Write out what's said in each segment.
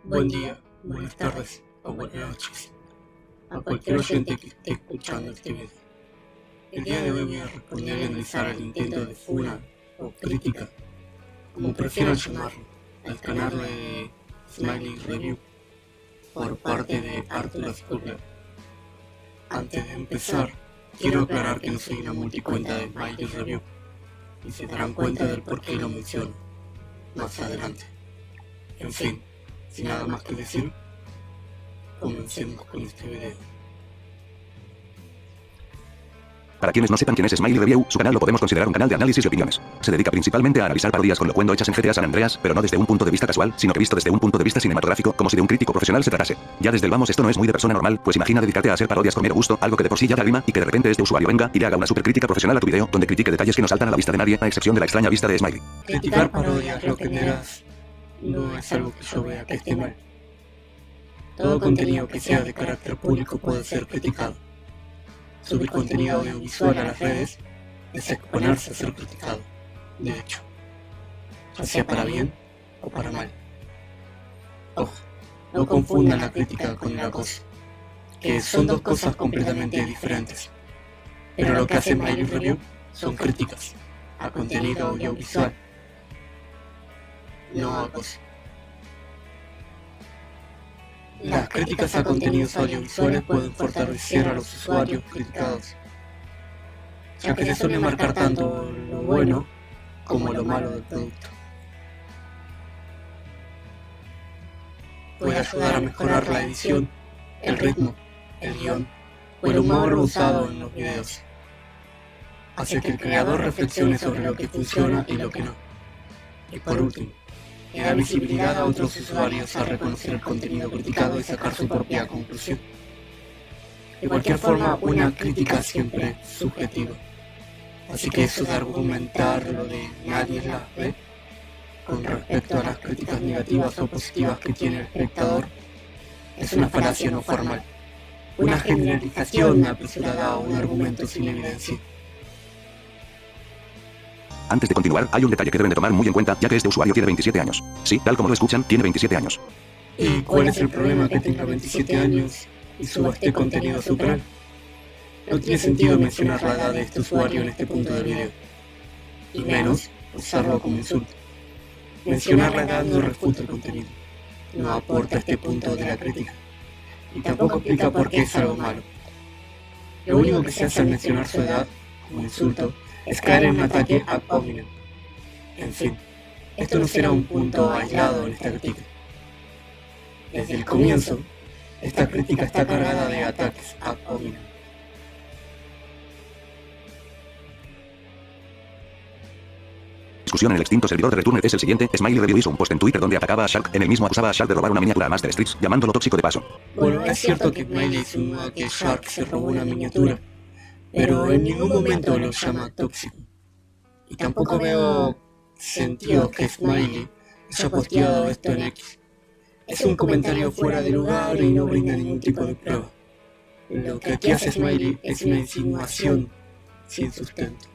Buen día, buenas tardes o buenas noches a cualquier oyente que esté escuchando este video. El día de hoy voy a responder y analizar el intento de funa o crítica, como prefieran llamarlo, al canal de Smiley Review por parte de Arthur Skurler. Antes de empezar, quiero aclarar que no soy una multicuenta de Smiley Review y se darán cuenta del por qué lo menciono más adelante. En fin, sin nada más que decir, comencemos con este video. Para quienes no sepan quién es Smiley Review, su canal lo podemos considerar un canal de análisis y opiniones. Se dedica principalmente a analizar parodias con locuendo hechas en GTA San Andreas, pero no desde un punto de vista casual, sino que visto desde un punto de vista cinematográfico, como si de un crítico profesional se tratase. Ya desde el vamos esto no es muy de persona normal, pues imagina dedicarte a hacer parodias con mero gusto, algo que de por sí ya te rima, y que de repente este usuario venga y le haga una super crítica profesional a tu video, donde critique detalles que no saltan a la vista de nadie, a excepción de la extraña vista de Smiley. Criticar parodias, lo que verás, no es algo que yo vea que esté mal. Todo contenido que sea de carácter público puede ser criticado. Subir contenido audiovisual a las redes es exponerse a ser criticado, de hecho, ya sea para bien o para mal. Ojo, no confundan la crítica con el acoso, que son dos cosas completamente diferentes. Pero lo que hace Smiley Review son críticas a contenido audiovisual, no acoso. Las críticas a contenidos audiovisuales pueden fortalecer a los usuarios criticados, ya que se suele marcar tanto lo bueno como lo malo del producto. Puede ayudar a mejorar la edición, el ritmo, el guión o el humor usado en los videos. Hace que el creador reflexione sobre lo que funciona y lo que no. Y por último, le da visibilidad a otros usuarios a reconocer el contenido criticado y sacar su propia conclusión. De cualquier forma, una crítica siempre es subjetiva. Así que eso de argumentar lo de nadie las ve con respecto a las críticas negativas o positivas que tiene el espectador es una falacia no formal, una generalización apresurada o un argumento sin evidencia. Antes de continuar, hay un detalle que deben de tomar muy en cuenta, ya que este usuario tiene 27 años. Sí, tal como lo escuchan, tiene 27 años. ¿Y cuál es el problema que tenga 27 años y suba este contenido a su canal? No tiene sentido mencionar la edad de este usuario en este punto del video, y menos usarlo como insulto. Mencionar la edad no refuta el contenido, no aporta este punto de la crítica, y tampoco explica por qué es algo malo. Lo único que se hace al mencionar su edad como insulto es caer en un ataque ad hominem. En fin, esto no será un punto aislado en esta crítica. Desde el comienzo, esta crítica está cargada de ataques ad hominem. Discusión en el extinto servidor de Returner es el siguiente. Smiley Review hizo un post en Twitter donde atacaba a Shark. En el mismo acusaba a Shark de robar una miniatura a Master Streets, llamándolo tóxico de paso. Bueno, es cierto que Smiley insinúa que Shark se robó una miniatura, pero en ningún momento lo llama tóxico. Y tampoco veo sentido que Smiley haya posteado esto en X. Es un comentario fuera de lugar y no brinda ningún tipo de prueba. Lo que aquí hace Smiley es una insinuación sin sustento.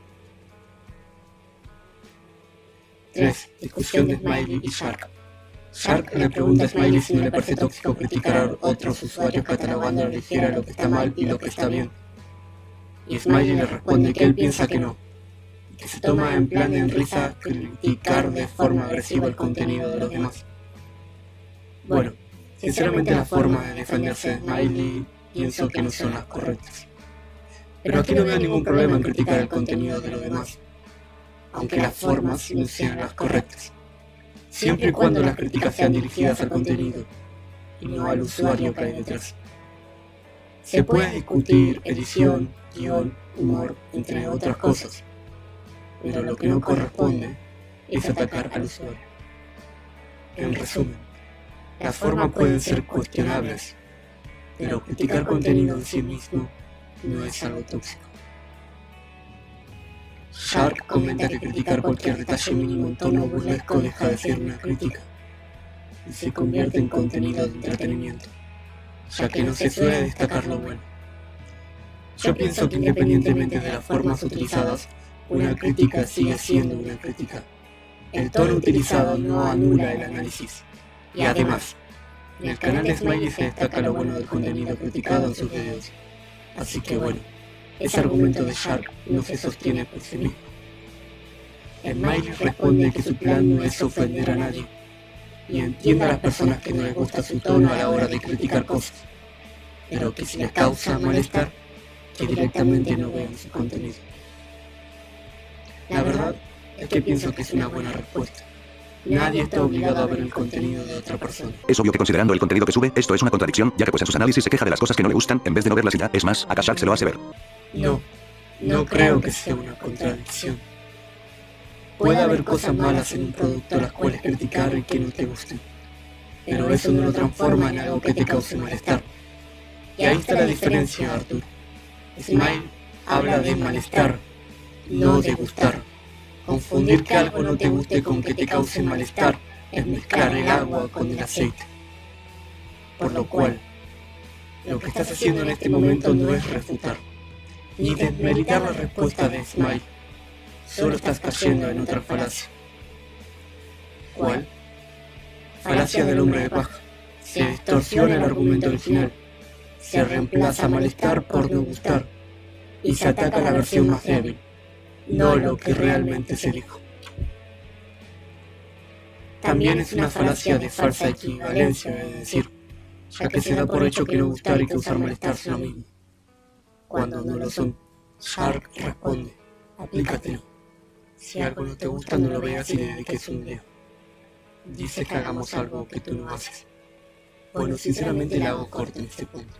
3. Discusión de Smiley y Shark. Shark le pregunta a Smiley si no le parece tóxico criticar a otros usuarios catalogando a la ligera lo que está mal y lo que está bien. Y Smiley le responde que él piensa que no, que se toma en plan en risa criticar de forma agresiva el contenido de los demás. Bueno, sinceramente las formas de defenderse de Smiley pienso que no son las correctas. Pero aquí no veo ningún problema en criticar el contenido de los demás, aunque las formas no sean las correctas, siempre y cuando las críticas sean dirigidas al contenido y no al usuario que hay detrás. Se puede discutir edición, guión, humor, entre otras cosas, pero lo que no corresponde es atacar al usuario. En resumen, las formas pueden ser cuestionables, pero criticar contenido en sí mismo no es algo tóxico. Shark comenta que criticar cualquier detalle mínimo en tono burlesco deja de ser una crítica y se convierte en contenido de entretenimiento, ya que no se suele destacar lo bueno. Yo pienso que independientemente de las formas utilizadas, una crítica sigue siendo una crítica. El tono utilizado no anula el análisis, y además, En el canal de Smiley se destaca lo bueno del contenido criticado en sus videos. Así que bueno, ese argumento de Shark no se sostiene por sí mismo. Smiley responde que su plan no es ofender a nadie, y entiende a las personas que no les gusta su tono a la hora de criticar cosas, pero que si les causa malestar, que directamente no vean su contenido. La verdad es que pienso que es una buena respuesta. Nadie está obligado a ver el contenido de otra persona. Es obvio que considerando el contenido que sube, esto es una contradicción, ya que pues en sus análisis se queja de las cosas que no le gustan, en vez de no verlas y ya. Es más, acá Shark se lo hace ver. No creo que sea una contradicción. Puede haber cosas malas en un producto las cuales criticar y que no te gusten, pero eso no lo transforma en algo que te cause malestar. Y ahí está la diferencia, Arthur. Smile habla de malestar, no de gustar. Confundir que algo no te guste con que te cause malestar es mezclar el agua con el aceite. Por lo cual, lo que estás haciendo en este momento no es refutar, ni desmeritar la respuesta de Smile. Solo estás cayendo en otra falacia. ¿Cuál? Falacia del hombre de paja. Se distorsiona el argumento original. Se reemplaza malestar por no gustar. Y se ataca la versión más débil, no lo que realmente se dijo. También es una falacia de falsa equivalencia, es decir, ya que se da por hecho que no gustar y causar malestar son lo mismo, cuando no lo son. Shark responde: aplícatelo. Si algo no te gusta, no lo veas y le dediques un video. Dice que hagamos algo que tú no haces. Bueno, sinceramente le hago corto en este punto.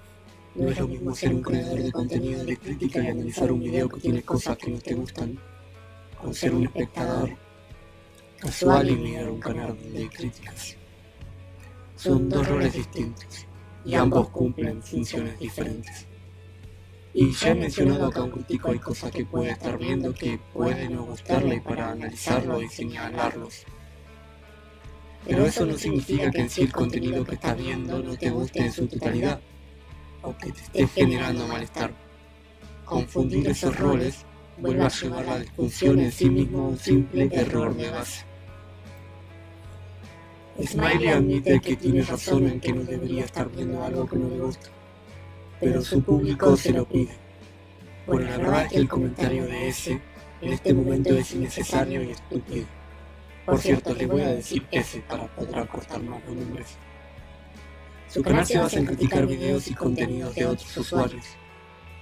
No es lo mismo ser un creador de contenido de crítica y analizar un video que tiene cosas que no te gustan, con ser un espectador casual y mirar un canal de críticas. Son dos roles distintos y ambos cumplen funciones diferentes. Y ya he mencionado acá a un crítico hay cosas que puede estar viendo que puede no gustarle para analizarlo y señalarlos. Pero eso no significa que en sí el contenido que estás viendo no te guste en su totalidad, o que te esté generando malestar. Confundir esos roles vuelve a llevar la discusión en sí mismo a un simple error de base. Smiley admite que tiene razón en que no debería estar viendo algo que no le gusta, pero su público se lo pide. Bueno, la verdad es que el comentario de ese en este momento es innecesario y estúpido. Por cierto, le voy a decir ese para poder acortar más los nombres. Su canal se basa en criticar videos y contenidos de otros usuarios,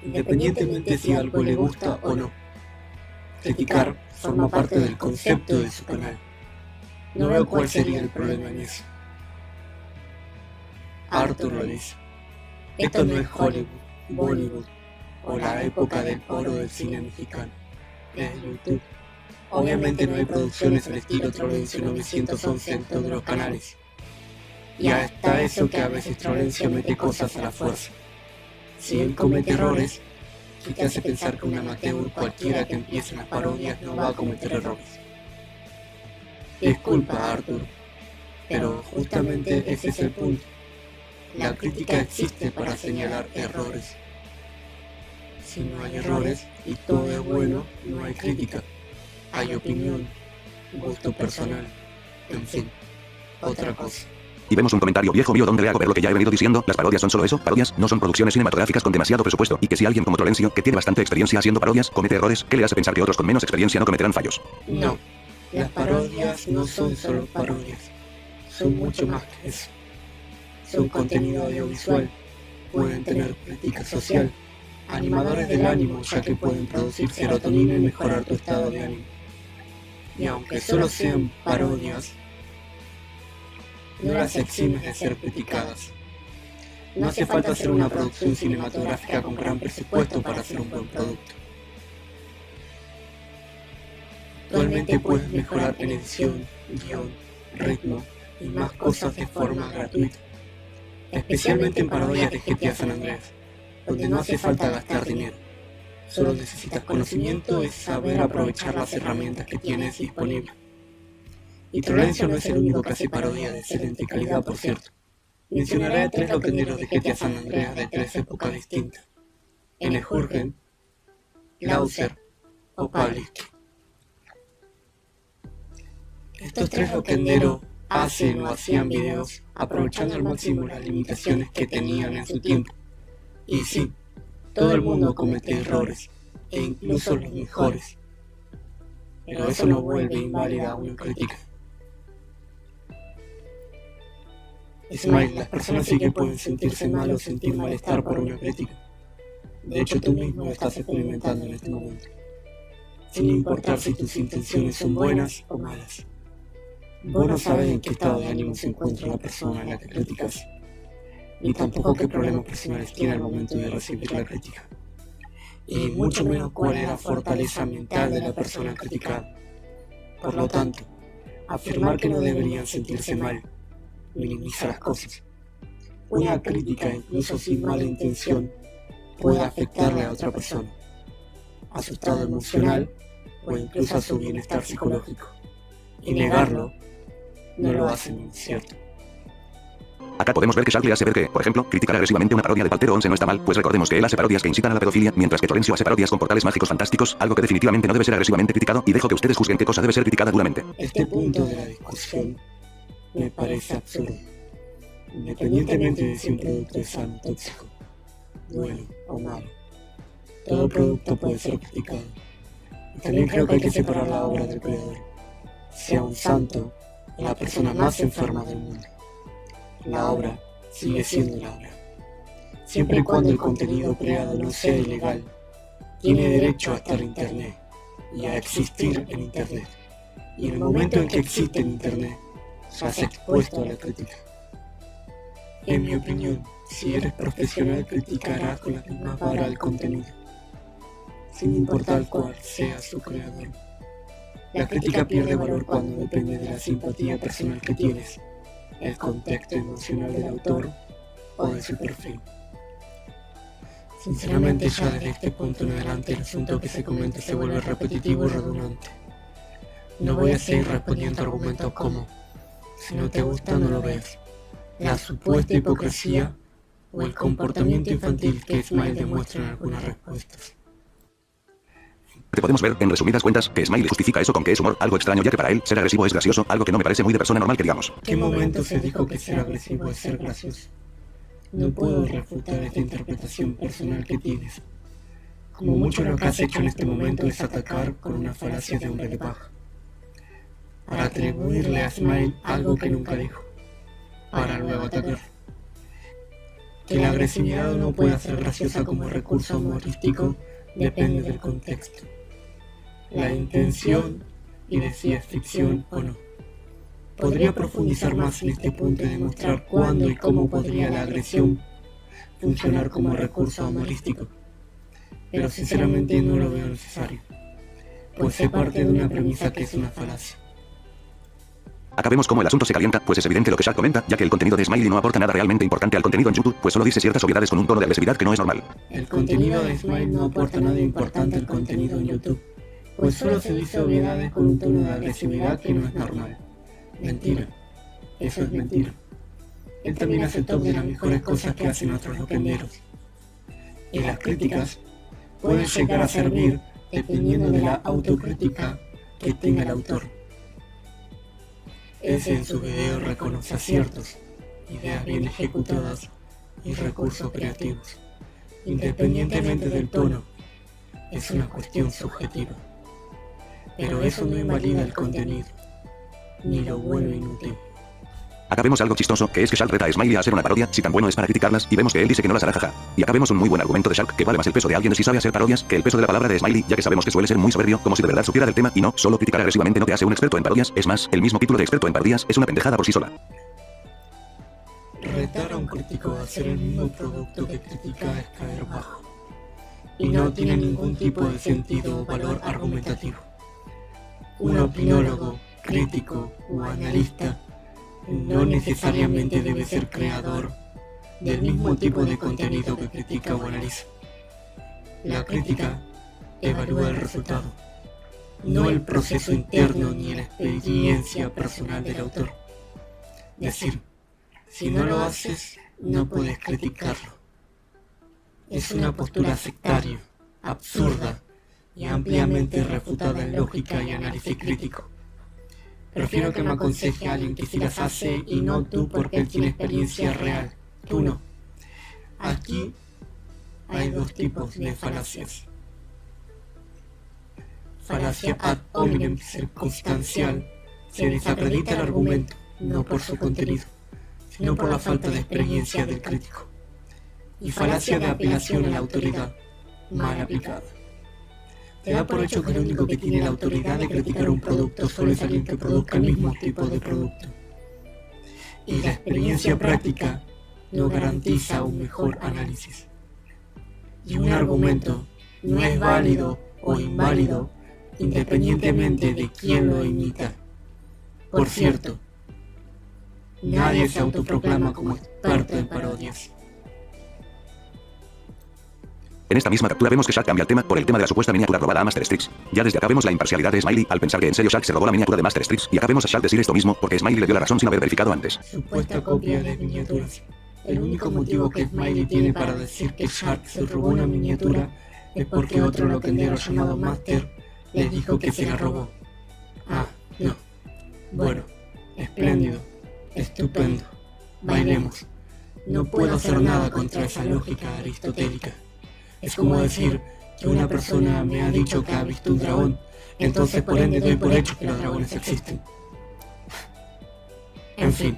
independientemente si algo le gusta o no. Criticar forma parte del concepto de su canal. No veo cuál sería el problema en eso. Arthur lo dice: esto no es Hollywood, Bollywood o la época del oro del cine mexicano. Es YouTube. Obviamente no hay producciones al estilo Trolencio 911 en todos los canales. Y hasta eso que a veces Trolencio mete cosas a la fuerza. Si él comete errores, ¿qué te hace pensar que un amateur cualquiera que empiece en las parodias no va a cometer errores? Disculpa, Arthur, pero justamente ese es el punto. La crítica existe para señalar errores. Si no hay errores y todo es bueno, no hay crítica. Hay opinión, gusto personal, en fin, otra cosa. Y vemos un comentario viejo mío donde le hago ver lo que ya he venido diciendo: las parodias son solo eso, parodias, no son producciones cinematográficas con demasiado presupuesto, y que si alguien como Trolencio, que tiene bastante experiencia haciendo parodias, comete errores, ¿qué le hace pensar que otros con menos experiencia no cometerán fallos? No, las parodias no son solo parodias, son mucho más que eso. Son contenido audiovisual, pueden tener crítica social, animadores del ánimo ya que pueden producir serotonina y mejorar tu estado de ánimo. Y aunque solo sean parodias, no las eximes de ser criticadas. No hace falta hacer una producción cinematográfica con gran presupuesto para hacer un buen producto. Actualmente puedes mejorar en edición, guión, ritmo y más cosas de forma gratuita, especialmente en parodias de GTA San Andreas, donde no hace falta gastar dinero. Solo necesitas conocimiento y saber aprovechar las herramientas que tienes disponibles. Y Trolencio no es el único que hace parodia de excelente calidad, por cierto. Mencionaré a 3 loquenderos de GTA San Andreas de 3 épocas distintas: N. Jurgen, Lauser o Pavlik. Estos 3 loquenderos hacen o hacían videos aprovechando al máximo las limitaciones que tenían en su tiempo. Y sí, todo el mundo comete errores, e incluso los mejores. Pero eso no vuelve inválida una crítica. Smile, las personas sí que pueden sentirse mal o sentir malestar por una crítica. De hecho, tú mismo lo estás experimentando en este momento, sin importar si tus intenciones son buenas o malas. Vos no sabes en qué estado de ánimo se encuentra la persona a la que criticas, ni tampoco qué problemas personales tiene al momento de recibir la crítica, y mucho menos cuál es la fortaleza mental de la persona criticada. Por lo tanto, afirmar que no deberían sentirse mal minimiza las cosas. Una crítica, incluso sin mala intención, puede afectarle a otra persona, a su estado emocional o incluso a su bienestar psicológico. Y negarlo no lo hace menos cierto. Acá podemos ver que Shark le hace ver que, por ejemplo, criticar agresivamente una parodia de Paltero 11 no está mal, pues recordemos que él hace parodias que incitan a la pedofilia, mientras que Florencio hace parodias con portales mágicos fantásticos, algo que definitivamente no debe ser agresivamente criticado, y dejo que ustedes juzguen qué cosa debe ser criticada duramente. Este punto de la discusión me parece absurdo, independientemente de si un producto es sano o tóxico, bueno o malo. Todo producto puede ser criticado. Y también creo que hay que separar la obra del creador, sea un santo o la persona más enferma del mundo. La obra sigue siendo la obra. Siempre y cuando el contenido creado no sea ilegal, tiene derecho a estar en Internet y a existir en Internet. Y en el momento en que existe en Internet, estás expuesto a la crítica. En mi opinión, si eres profesional, criticarás con la misma vara el contenido, sin importar cuál sea su creador. La crítica pierde valor cuando depende de la simpatía personal que tienes, el contexto emocional del autor o de su perfil. Sinceramente, ya desde este punto en adelante el asunto que se comenta se vuelve repetitivo y redundante. No voy a seguir respondiendo argumentos como: si no te gusta, no lo veas, la supuesta hipocresía o el comportamiento infantil que Smile demuestra en algunas respuestas. Te podemos ver, en resumidas cuentas, que Smiley justifica eso con que es humor, algo extraño ya que para él, ser agresivo es gracioso, algo que no me parece muy de persona normal que digamos. ¿Qué momento se dijo que ser agresivo es ser gracioso? No puedo refutar esta interpretación personal que tienes. Como mucho lo que has hecho en este momento es atacar con una falacia de hombre de paja, para atribuirle a Smile algo que nunca dijo, para luego atacarlo. Que la agresividad no pueda ser graciosa como recurso humorístico depende del contexto, la intención y de si es ficción o no. Podría profundizar más en este punto y demostrar cuándo y cómo podría la agresión funcionar como recurso humorístico, pero sinceramente no lo veo necesario, pues se parte de una premisa que es una falacia. Acá vemos cómo el asunto se calienta, pues es evidente lo que Shark comenta, ya que el contenido de Smiley no aporta nada realmente importante al contenido en YouTube, pues solo dice ciertas obviedades con un tono de agresividad que no es normal. El contenido de Smile no aporta nada importante al contenido en YouTube, pues solo se dice obviedades con un tono de agresividad que no es normal. Mentira. Eso es mentira. Él también hace top de las mejores cosas que hacen otros loquenderos. Y las críticas pueden llegar a servir dependiendo de la autocrítica que tenga el autor. Ese en su video reconoce aciertos, ideas bien ejecutadas y recursos creativos. Independientemente del tono, es una cuestión subjetiva. Pero eso no invalida el contenido, ni lo vuelve inútil. Acá vemos algo chistoso, que es que Shark reta a Smiley a hacer una parodia, si tan bueno es para criticarlas, y vemos que él dice que no las hará, jaja. Y acá vemos un muy buen argumento de Shark, que vale más el peso de alguien si sabe hacer parodias, que el peso de la palabra de Smiley, ya que sabemos que suele ser muy soberbio, como si de verdad supiera del tema, y no, solo criticar agresivamente no te hace un experto en parodias, es más, el mismo título de experto en parodias es una pendejada por sí sola. Retar a un crítico a hacer el mismo producto que critica es caer bajo, y no tiene ningún tipo de sentido o valor argumentativo. Un opinólogo, crítico o analista no necesariamente debe ser creador del mismo tipo de contenido que critica o analiza. La crítica evalúa el resultado, no el proceso interno ni la experiencia personal del autor. Es decir, si no lo haces, no puedes criticarlo. Es una postura sectaria, absurda y ampliamente refutada en lógica y análisis crítico. Prefiero que me aconseje a alguien que sí las hace y no tú porque él tiene experiencia real. Tú no. Aquí hay dos tipos de falacias. Falacia ad hominem circunstancial. Se desacredita el argumento, no por su contenido, sino por la falta de experiencia del crítico. Y falacia de apelación a la autoridad, mal aplicada. Se da por hecho que el único que tiene la autoridad de criticar un producto solo es alguien que produzca el mismo tipo de producto. Y la experiencia práctica no garantiza un mejor análisis. Y un argumento no es válido o inválido independientemente de quién lo imita. Por cierto, nadie se autoproclama como experto en parodias. En esta misma captura vemos que Shaq cambia el tema por el tema de la supuesta miniatura robada a Master Strix. Ya desde acá vemos la imparcialidad de Smiley al pensar que en serio Shaq se robó la miniatura de Master Strix, y acá vemos a Shaq decir esto mismo porque Smiley le dio la razón sin haber verificado antes. Supuesta copia de miniaturas. El único motivo que Smiley tiene para decir que Shaq se robó una miniatura es porque otro loquendero llamado Master le dijo que se la robó. Ah, no. Bueno, espléndido, estupendo. Bailemos. No puedo hacer nada contra esa lógica aristotélica. Es como decir que una persona me ha dicho que ha visto un dragón, entonces por ende doy por hecho que los dragones existen. En fin,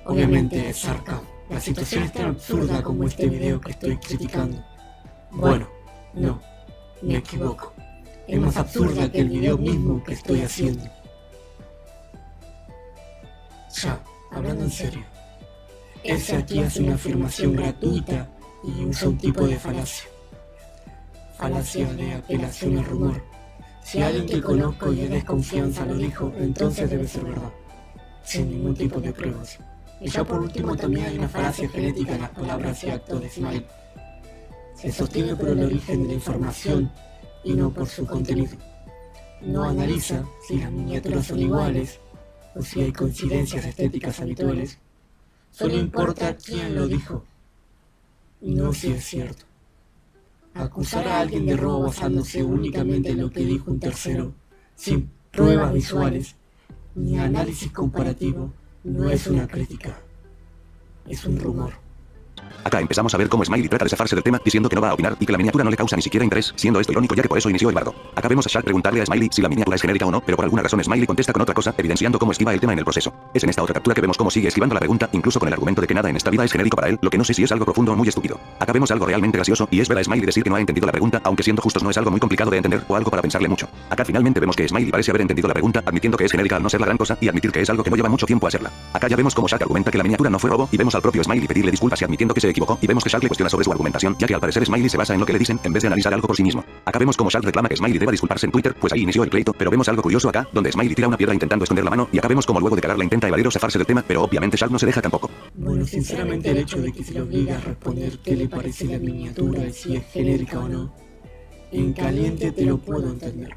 obviamente es sarcasmo. La situación es tan absurda como este video que estoy criticando. Bueno, no, me equivoco. Es más absurda que el video mismo que estoy haciendo. Ya, hablando en serio. Ese aquí hace una afirmación gratuita y usa un tipo de falacia. Falacia de apelación al rumor. Si alguien que conozco y de desconfianza lo dijo, entonces debe ser verdad, sin ningún tipo de pruebas. Y ya por último también hay una falacia genética en las palabras y actos de Smiley. Se sostiene por el origen de la información y no por su contenido. No analiza si las miniaturas son iguales o si hay coincidencias estéticas habituales. Solo importa quién lo dijo, no si es cierto. Acusar a alguien de robo basándose únicamente en lo que dijo un tercero, sin pruebas visuales ni análisis comparativo, no es una crítica, es un rumor. Acá empezamos a ver cómo Smiley trata de zafarse del tema diciendo que no va a opinar y que la miniatura no le causa ni siquiera interés, siendo esto irónico ya que por eso inició el bardo. Acá vemos a Shaq preguntarle a Smiley si la miniatura es genérica o no, pero por alguna razón Smiley contesta con otra cosa, evidenciando cómo esquiva el tema en el proceso. Es en esta otra captura que vemos cómo sigue esquivando la pregunta, incluso con el argumento de que nada en esta vida es genérico para él, lo que no sé si es algo profundo o muy estúpido. Acá vemos algo realmente gracioso, y es ver a Smiley decir que no ha entendido la pregunta, aunque siendo justos no es algo muy complicado de entender o algo para pensarle mucho. Acá finalmente vemos que Smiley parece haber entendido la pregunta, admitiendo que es genérica al no ser la gran cosa, y admitir que es algo que no lleva mucho tiempo hacerla. Acá ya vemos cómo Shaq argumenta que la miniatura no fue robo, y vemos al propio Smiley pedirle disculpas y admitiendo que se equivocó, y vemos que Shaq le cuestiona sobre su argumentación, ya que al parecer Smiley se basa en lo que le dicen, en vez de analizar algo por sí mismo. Acá vemos cómo Shaq reclama que Smiley deba disculparse en Twitter, pues ahí inició el pleito, pero vemos algo curioso acá, donde Smiley tira una piedra intentando esconder la mano, y acá vemos cómo luego de cagarla intenta evadir o zafarse del tema, pero obviamente Shaq no se deja tampoco. Bueno, sinceramente el hecho de que se le obliga a responder qué le parece la miniatura y si es genérica o no, en caliente te lo puedo entender.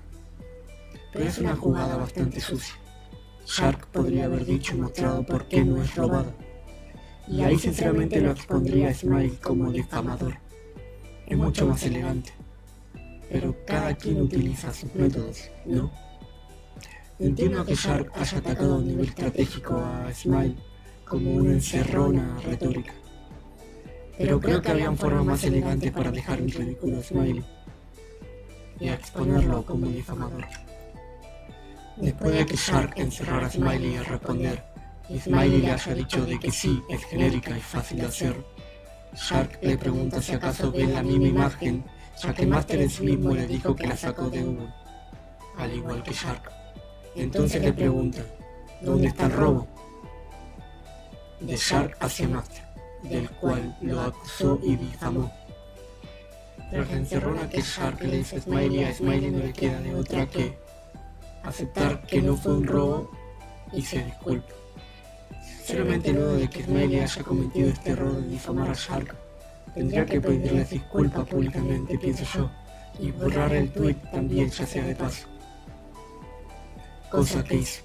Pero es una jugada bastante sucia. Shaq podría haber dicho y mostrado por qué no es robada. Y ahí sinceramente lo expondría a Smiley como difamador. Es mucho más elegante. Pero cada quien utiliza sus métodos, ¿no? Entiendo que Shaq haya atacado a un nivel estratégico a Smiley como una encerrona retórica. Pero creo que habían formas más elegantes para dejar en ridículo a Smiley y a exponerlo como un difamador. Después de que Shaq encerrara a Smiley a responder, y Smiley le haya dicho de que sí, es genérica y fácil de hacer, Shaq le pregunta si acaso ve la misma imagen, ya que Master en sí mismo le dijo que la sacó de Google, al igual que Shaq. Entonces le pregunta, ¿dónde está el robo? De Shaq hacia Master, del cual lo acusó y difamó. Tras la encerrona que Shaq le dice a Smiley no le queda de otra que aceptar que no fue un robo y se disculpa. Sinceramente, luego de que Smiley haya cometido este error de difamar a Shaq, tendría que pedirles disculpas públicamente, pienso yo, y borrar el tweet también, ya sea de paso. Cosa que hizo,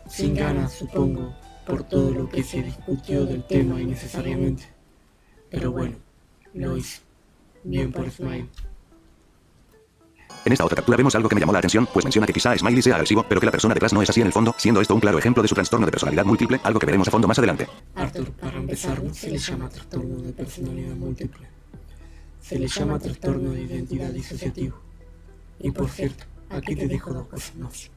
sin ganas supongo, por todo lo que se discutió del tema innecesariamente. Pero bueno, lo hizo. Bien por Smiley. En esta otra captura vemos algo que me llamó la atención, pues menciona que quizá Smiley sea agresivo, pero que la persona detrás no es así en el fondo, siendo esto un claro ejemplo de su trastorno de personalidad múltiple, algo que veremos a fondo más adelante. Arthur, para empezar, no se le llama trastorno de personalidad múltiple. Se le llama trastorno de identidad disociativo. Y por cierto, aquí te dejo dos cosas más.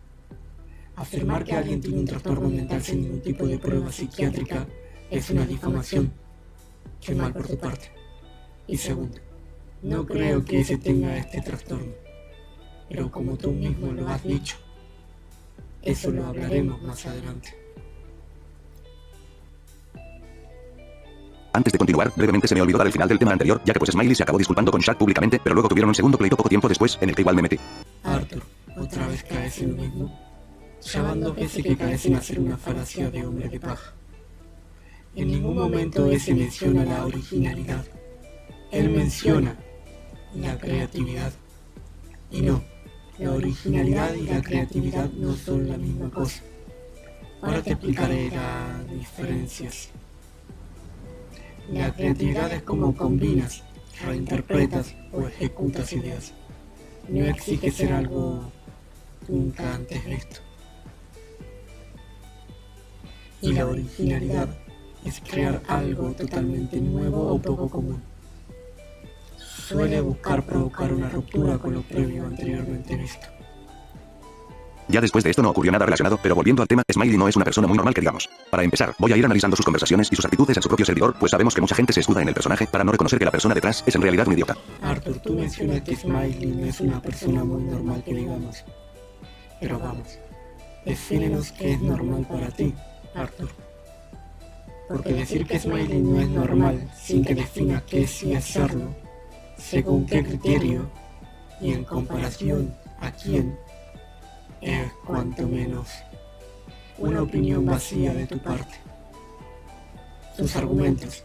Afirmar que alguien tiene un trastorno mental sin ningún tipo de prueba psiquiátrica es una difamación. Qué mal por tu parte. Y segundo, no creo que ese tenga este trastorno. Pero como tú mismo lo has dicho, eso lo hablaremos más adelante. Antes de continuar, brevemente se me olvidó dar el final del tema anterior, ya que pues Smiley se acabó disculpando con Shaq públicamente, pero luego tuvieron un segundo pleito poco tiempo después, en el que igual me metí. Arthur, otra vez caes en lo mismo. Ya van 2 veces que caes en hacer una falacia de hombre de paja. En ningún momento ese menciona la originalidad. Él menciona la creatividad. Y no, la originalidad y la creatividad no son la misma cosa. Ahora te explicaré las diferencias. La creatividad es como combinas, reinterpretas o ejecutas ideas. No exige ser algo nunca antes visto. Y la originalidad es crear algo totalmente nuevo o poco común. Suele buscar provocar una ruptura con lo previo anteriormente visto. Ya después de esto no ocurrió nada relacionado, pero volviendo al tema, Smiley no es una persona muy normal que digamos. Para empezar, voy a ir analizando sus conversaciones y sus actitudes a su propio servidor, pues sabemos que mucha gente se escuda en el personaje para no reconocer que la persona detrás es en realidad un idiota. Arthur, tú mencionas que Smiley no es una persona muy normal que digamos. Pero vamos, defínenos qué es normal para ti, Arthur. Porque decir que Smiley no es normal sin que defina qué sí es serlo, según qué criterio y en comparación a quién, es cuanto menos una opinión vacía de tu parte. Sus argumentos.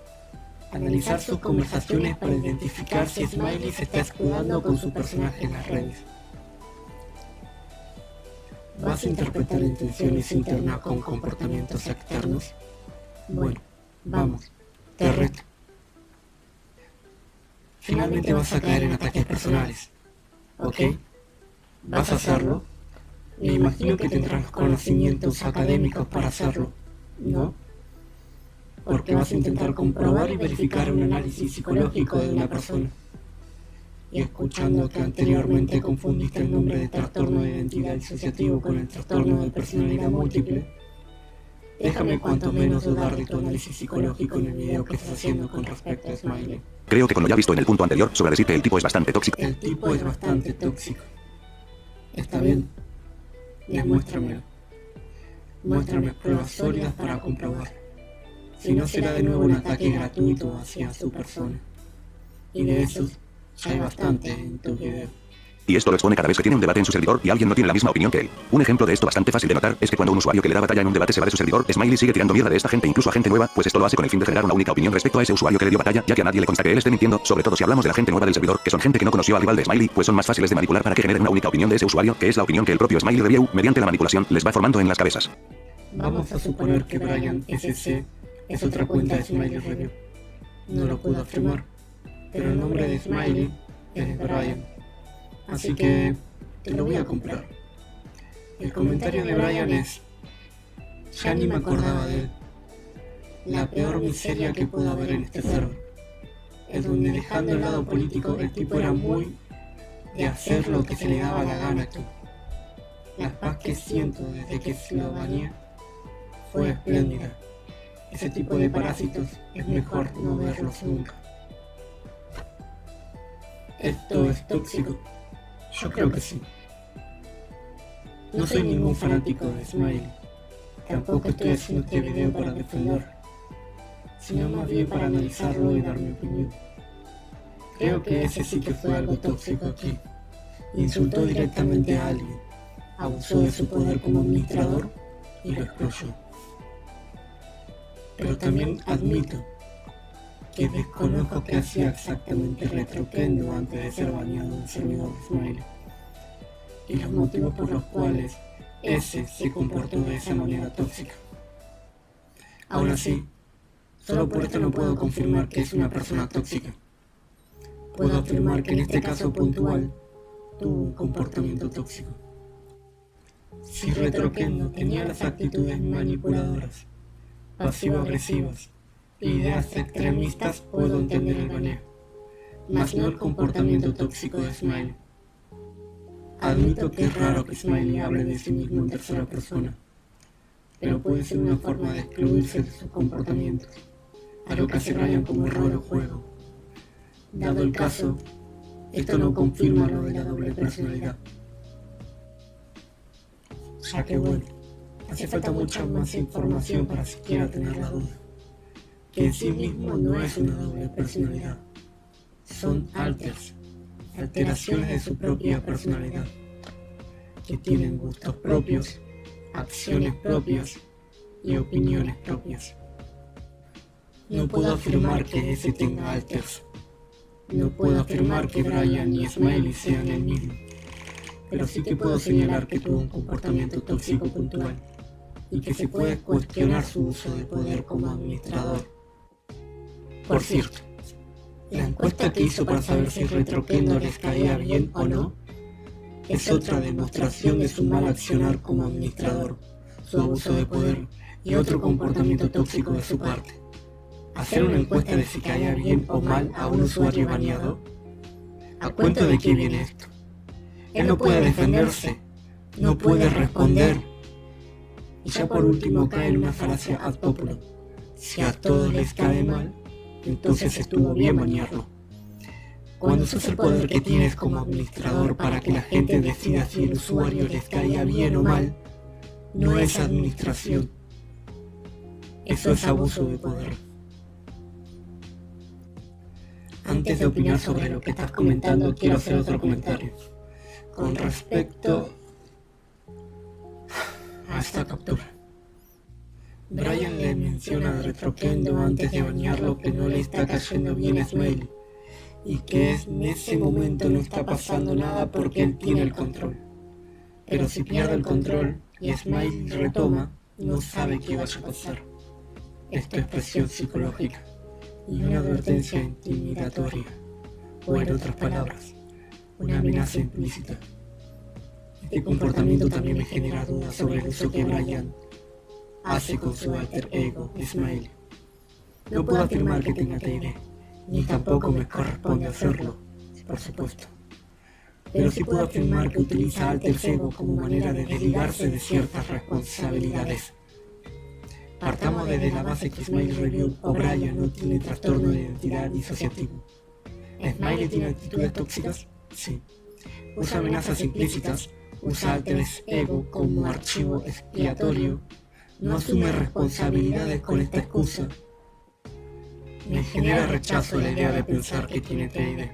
Analizar sus conversaciones para identificar si Smiley se está escudando con su personaje en las redes. ¿Vas a interpretar intenciones internas con comportamientos externos? Bueno, vamos, te reto. Finalmente vas a caer en ataques personales, ¿ok? ¿Vas a hacerlo? Me imagino que tendrás conocimientos académicos para hacerlo, ¿no? Porque vas a intentar comprobar y verificar un análisis psicológico de una persona. Y escuchando que anteriormente confundiste el nombre de trastorno de identidad disociativo con el trastorno de personalidad múltiple, déjame cuanto menos dudar de tu análisis psicológico en el video que estás haciendo con respecto a Smiley. Creo que con lo ya visto en el punto anterior, sobre decir que el tipo es bastante tóxico. El tipo es bastante tóxico. Está bien. Demuéstramelo. Muéstrame pruebas sólidas para comprobar. Si no, será de nuevo un ataque gratuito hacia su persona. Y de esos ya hay bastante en tu video. Y esto lo expone cada vez que tiene un debate en su servidor y alguien no tiene la misma opinión que él. Un ejemplo de esto bastante fácil de notar es que cuando un usuario que le da batalla en un debate se va de su servidor, Smiley sigue tirando mierda de esta gente, incluso a gente nueva, pues esto lo hace con el fin de generar una única opinión respecto a ese usuario que le dio batalla, ya que a nadie le consta que él esté mintiendo, sobre todo si hablamos de la gente nueva del servidor, que son gente que no conoció al rival de Smiley, pues son más fáciles de manipular para que generen una única opinión de ese usuario, que es la opinión que el propio Smiley Review, mediante la manipulación, les va formando en las cabezas. Vamos a suponer que Brian SC es otra cuenta de Smiley Review. No lo puedo afirmar, pero el nombre de Smiley es Brian. Así que te lo voy a comprar. El comentario de Brian es: ya ni me acordaba de él. La peor miseria que puedo haber en este server. Es donde, dejando el lado político, el tipo era muy de hacer lo que se le daba la gana aquí. La paz que siento desde que se lo bañé fue espléndida. Ese tipo de parásitos es mejor no verlos nunca. ¿Esto es tóxico? Yo creo que sí. No soy ningún fanático de Smiley. Tampoco estoy haciendo este video para defenderlo, sino más bien para analizarlo y dar mi opinión. Creo que ese sí que fue algo tóxico aquí. Insultó directamente a alguien, abusó de su poder como administrador y lo excluyó. Pero también admito que desconozco qué hacía exactamente Retrokendo antes de ser baneado del servidor de Smiley, y los motivos por los cuales ese se comportó de esa manera tóxica. Aún así, solo por esto no puedo confirmar que es una persona tóxica. Puedo afirmar que en este caso puntual, tuvo un comportamiento tóxico. Si Retroquendo tenía las actitudes manipuladoras, pasivo-agresivas e ideas extremistas, puedo entender el baneo, mas no el comportamiento tóxico de Smiley. Admito que es raro que Smiley hable de sí mismo en tercera persona, pero puede ser una forma de excluirse de sus comportamientos, algo que hace Brian como rol o juego. Dado el caso, esto no confirma lo de la doble personalidad. Ya que bueno, hace falta mucha más información para siquiera tener la duda, que en sí mismo no es una doble personalidad, son alters, alteraciones de su propia personalidad, que tienen gustos propios, acciones propias y opiniones propias. No puedo afirmar que ese tenga alters, no puedo afirmar que Brian y Smiley sean el mismo, pero sí que puedo señalar que tuvo un comportamiento tóxico puntual y que se puede cuestionar su uso de poder como administrador. Por cierto, la encuesta que hizo para saber si Retroquendo les caía bien o no es otra demostración de su mal accionar como administrador, su abuso de poder y otro comportamiento tóxico de su parte. Hacer una encuesta de si caía bien o mal a un usuario baneado. ¿A cuento de qué viene esto? Él no puede defenderse, no puede responder. Y ya por último cae en una falacia ad populum. Si a todos les cae mal, entonces estuvo bien banearlo. Cuando usas el poder que tienes como administrador para que la gente decida si el usuario les caía bien o mal, no es administración. Eso es abuso de poder. Antes de opinar sobre lo que estás comentando, quiero hacer otro comentario. Con respecto a esta captura. Brian le menciona a Retroquendo antes de banearlo que no le está cayendo bien a Smiley y que en ese momento no está pasando nada porque él tiene el control. Pero si pierde el control y Smiley retoma, no sabe qué vaya a pasar. Esto es presión psicológica y una advertencia intimidatoria, o en otras palabras, una amenaza implícita. Este comportamiento también me genera dudas sobre el uso que Brian hace con su alter ego, Smiley. No puedo afirmar que tenga TID, ni tampoco me corresponde hacerlo, por supuesto. Pero sí puedo afirmar que utiliza alter ego como manera de desligarse de ciertas responsabilidades. Partamos desde la base que Smiley Review o Brian no tiene trastorno de identidad disociativo. ¿Smiley tiene actitudes tóxicas? Sí. Usa amenazas implícitas, usa alter ego como archivo expiatorio, no asume responsabilidades con esta excusa. Me genera rechazo la idea de pensar que tiene TID,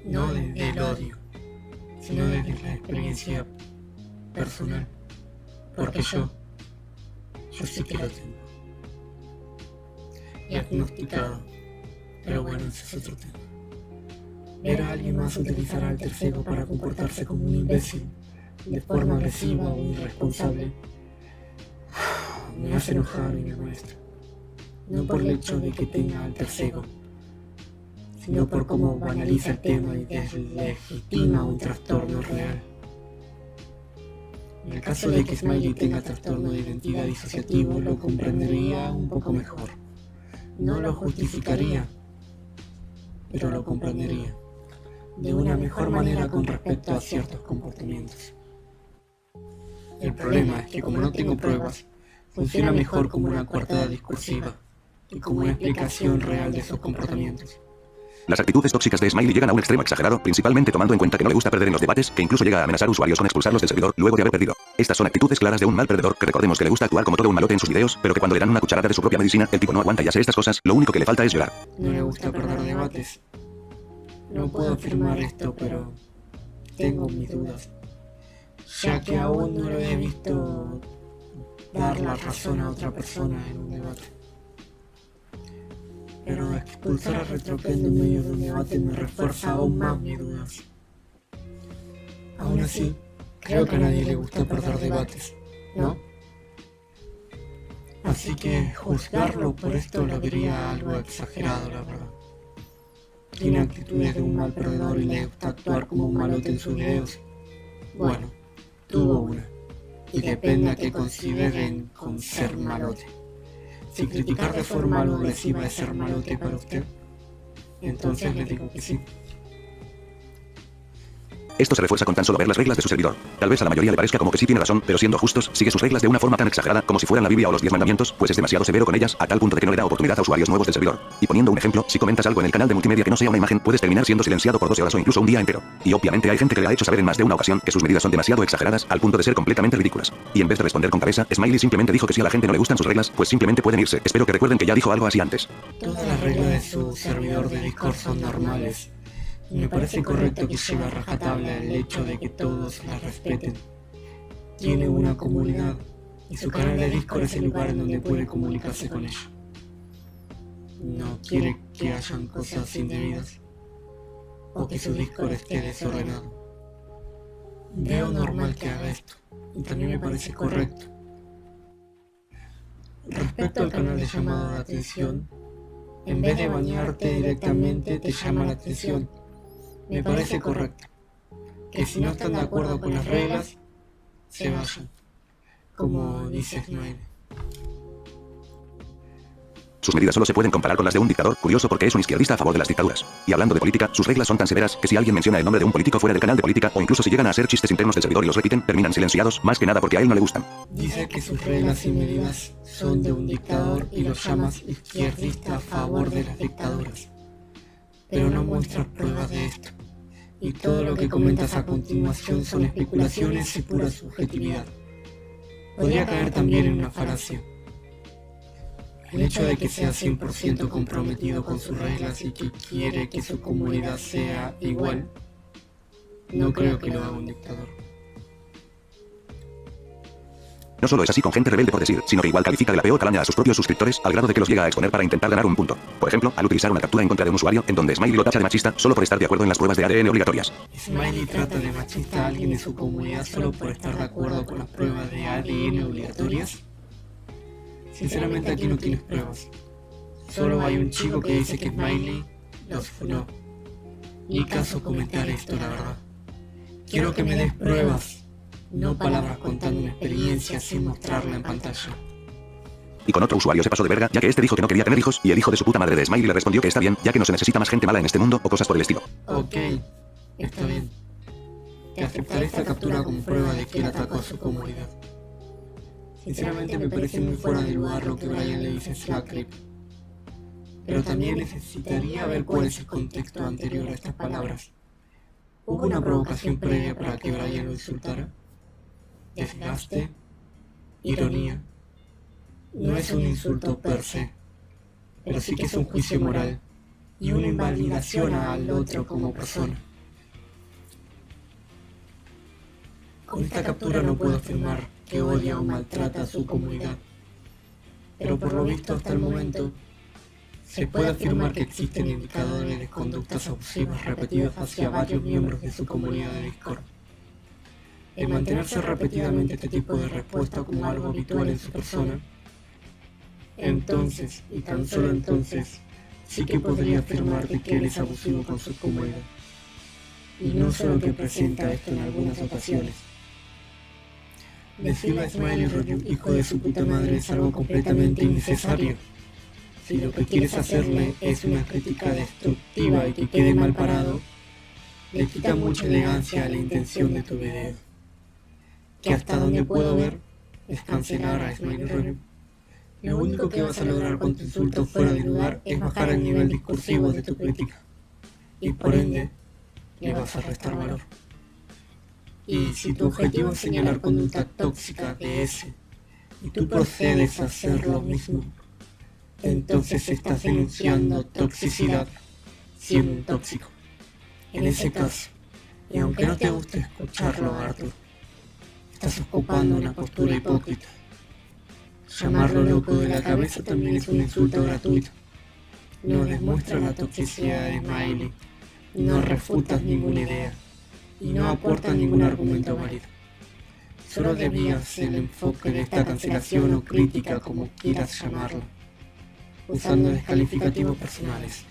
no desde el odio, sino desde la experiencia personal, porque yo sí que lo tengo. Diagnosticado, pero bueno, ese es otro tema. Ver a alguien más utilizar alter ego para comportarse como un imbécil, de forma agresiva o irresponsable, me hace enojar y me molesta. No por el hecho de que tenga alter ego, sino por cómo banaliza el tema y deslegitima un trastorno real. En el caso de que Smiley tenga trastorno de identidad disociativo, lo comprendería un poco mejor. No lo justificaría, pero lo comprendería de una mejor manera con respecto a ciertos comportamientos. El problema es que como no tengo pruebas, funciona mejor como una coartada discursiva y como una explicación real de sus comportamientos. Las actitudes tóxicas de Smiley llegan a un extremo exagerado, principalmente tomando en cuenta que no le gusta perder en los debates, que incluso llega a amenazar a usuarios con expulsarlos del servidor luego de haber perdido. Estas son actitudes claras de un mal perdedor, que recordemos que le gusta actuar como todo un malote en sus videos, pero que cuando le dan una cucharada de su propia medicina, el tipo no aguanta y hace estas cosas, lo único que le falta es llorar. No le gusta perder debates. No puedo afirmar esto, pero tengo mis dudas, ya que aún no lo he visto dar la razón a otra persona en un debate. Pero expulsar a Retroquendo en medio de un debate me refuerza aún más mis dudas. Aún así, creo que a nadie le gusta perder debates, ¿no? Así que juzgarlo por esto lo diría algo exagerado, la verdad. tiene actitudes de un mal perdedor y le gusta actuar como un malote en sus videos. Bueno, tuvo una. Y depende a qué consideren con ser malote. Si criticar de forma algo agresiva es ser malote para usted, entonces le digo que sí. Esto se refuerza con tan solo ver las reglas de su servidor. Tal vez a la mayoría le parezca como que sí tiene razón, pero siendo justos, sigue sus reglas de una forma tan exagerada como si fueran la Biblia o los 10 mandamientos, pues es demasiado severo con ellas, a tal punto de que no le da oportunidad a usuarios nuevos del servidor. Y poniendo un ejemplo, si comentas algo en el canal de multimedia que no sea una imagen, puedes terminar siendo silenciado por 12 horas o incluso un día entero. Y obviamente hay gente que le ha hecho saber en más de una ocasión que sus medidas son demasiado exageradas, al punto de ser completamente ridículas. Y en vez de responder con cabeza, Smiley simplemente dijo que si a la gente no le gustan sus reglas, pues simplemente pueden irse. Espero que recuerden que ya dijo algo así antes. Todas las reglas de su servidor de Discord son normales. Me parece correcto que lleve a rajatabla el hecho de que todos las respeten. Tiene una comunidad y su canal de Discord es el lugar en donde puede comunicarse con ella. No quiere que hayan cosas indebidas o que su Discord esté desordenado. Veo normal que haga esto y también me parece correcto. Respecto al canal de llamada de atención, en vez de bañarte directamente te llama la atención. Me parece correcto que si no están de acuerdo con las reglas, se vayan, como dice Smiley. Sus medidas solo se pueden comparar con las de un dictador, curioso porque es un izquierdista a favor de las dictaduras. Y hablando de política, sus reglas son tan severas que si alguien menciona el nombre de un político fuera del canal de política, o incluso si llegan a hacer chistes internos del servidor y los repiten, terminan silenciados, más que nada porque a él no le gustan. Dice que sus reglas y medidas son de un dictador y lo llamas izquierdista a favor de las dictaduras. Pero no muestras pruebas de esto. Y todo lo que comentas a continuación son especulaciones y pura subjetividad. Podría caer también en una falacia. El hecho de que sea 100% comprometido con sus reglas y que quiere que su comunidad sea igual, no creo que lo haga un dictador. No solo es así con gente rebelde por decir, sino que igual califica de la peor calaña a sus propios suscriptores, al grado de que los llega a exponer para intentar ganar un punto. Por ejemplo, al utilizar una captura en contra de un usuario, en donde Smiley lo tacha de machista solo por estar de acuerdo en las pruebas de ADN obligatorias. Smiley trata de machista a alguien de su comunidad solo por estar de acuerdo con las pruebas de ADN obligatorias. Sinceramente aquí no tienes pruebas. Solo hay un chico que dice que Smiley los funó. Ni caso comentar esto, la verdad. Quiero que me des pruebas, no palabras contando una experiencia sin mostrarla en pantalla. Y con otro usuario se pasó de verga, ya que este dijo que no quería tener hijos, y el hijo de su puta madre de Smiley le respondió que está bien, ya que no se necesita más gente mala en este mundo, o cosas por el estilo. Ok, está bien. Te aceptaré esta captura como prueba de que él atacó a su comunidad. Sinceramente me parece muy fuera de lugar lo que Brian le dice a Slackclip. Pero también necesitaría ver cuál es el contexto anterior a estas palabras. ¿Hubo una provocación previa para que Brian lo insultara? ¿Desgaste? ¿Ironía? No es un insulto per se, pero sí que es un juicio moral y una invalidación al otro como persona. Con esta captura no puedo afirmar que odia o maltrata a su comunidad, pero por lo visto hasta el momento se puede afirmar que existen indicadores de conductas abusivas repetidas hacia varios miembros de su comunidad de Discord. El mantenerse repetidamente este tipo de respuesta como algo habitual en su persona, entonces, y tan solo entonces, sí que podría afirmarte que él es abusivo con su comunidad. Y no solo que presenta esto en algunas ocasiones. Decirle a Smiley Review hijo de su puta madre es algo completamente innecesario. Si lo que quieres hacerle es una crítica destructiva y que quede mal parado, le quita mucha elegancia a la intención de tu video. Que hasta donde puedo ver es cancelar a Smiley Review. Lo único que vas a lograr con tu insulto fuera de lugar es bajar el nivel discursivo de tu crítica. Y por ende, le vas a restar valor. Y si tu objetivo es señalar conducta tóxica de ese, y tú procedes a hacer lo mismo, entonces estás denunciando toxicidad, siendo un tóxico. En ese caso, y aunque no te guste escucharlo, Arthur, estás ocupando una postura hipócrita. Llamarlo loco de la cabeza también es un insulto gratuito. No demuestra la toxicidad de Smiley, no refutas ninguna idea y no aportas ningún argumento válido. Solo debías el enfoque de esta cancelación o crítica, como quieras llamarlo, usando descalificativos personales.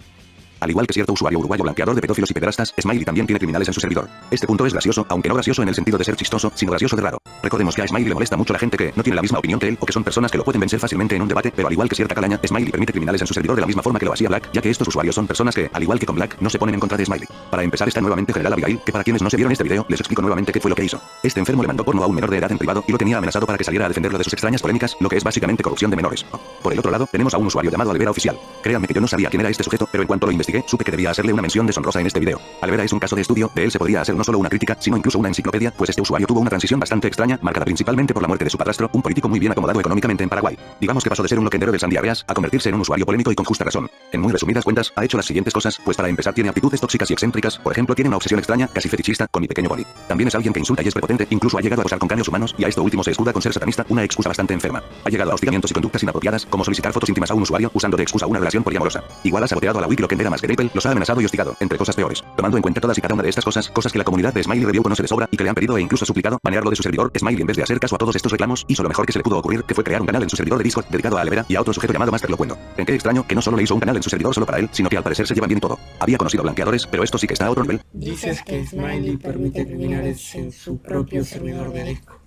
Al igual que cierto usuario uruguayo blanqueador de pedófilos y pederastas, Smiley también tiene criminales en su servidor. Este punto es gracioso, aunque no gracioso en el sentido de ser chistoso, sino gracioso de raro. Recordemos que a Smiley le molesta mucho la gente que no tiene la misma opinión que él o que son personas que lo pueden vencer fácilmente en un debate, pero al igual que cierta calaña, Smiley permite criminales en su servidor de la misma forma que lo hacía Black, ya que estos usuarios son personas que, al igual que con Black, no se ponen en contra de Smiley. Para empezar está nuevamente General Abigail, que para quienes no se vieron este video, les explico nuevamente qué fue lo que hizo. Este enfermo le mandó porno a un menor de edad en privado y lo tenía amenazado para que saliera a defenderlo de sus extrañas polémicas, lo que es básicamente corrupción de menores. Por el otro lado, tenemos a un usuario llamado Alvera Oficial. Créanme que yo no sabía quién era este sujeto, pero en cuanto lo investigué, supe que debía hacerle una mención deshonrosa en este video. Alvera es un caso de estudio, de él se podría hacer no solo una crítica, sino incluso una enciclopedia, pues este usuario tuvo una transición bastante extraña, marcada principalmente por la muerte de su padrastro, un político muy bien acomodado económicamente en Paraguay. Digamos que pasó de ser un loquendero del Sandiarreas a convertirse en un usuario polémico y con justa razón. En muy resumidas cuentas, ha hecho las siguientes cosas, pues para empezar tiene aptitudes tóxicas y excéntricas, por ejemplo tiene una obsesión extraña, casi fetichista, con mi pequeño boli. También es alguien que insulta y es prepotente, incluso ha llegado a acosar con cráneos humanos, y a esto último se escuda con ser satanista, una excusa bastante enferma. Ha llegado a hostigamientos y conductas inapropiadas, como solicitar fotos íntimas a un usuario, usando de excusa una relación poliamorosa. Igual ha saboteado a la wiki loquendera más que Apple, los ha amenazado y hostigado, entre cosas peores. Tomando en cuenta todas y cada una de estas cosas que la comunidad de Smiley Review conoce de sobra y que le han pedido e incluso suplicado banearlo de su servidor, Smiley en vez de hacer caso a todos estos reclamos, hizo lo mejor que se le pudo ocurrir, que fue crear un canal en su servidor de Discord dedicado a Alvera y a otro sujeto llamado Master Locuendo. En qué extraño que no solo le hizo un canal en su servidor solo para él, sino que al parecer se llevan bien y todo. Había conocido blanqueadores, pero esto sí que está a otro nivel. Dices que Smiley permite criminales en su propio servidor de Discord.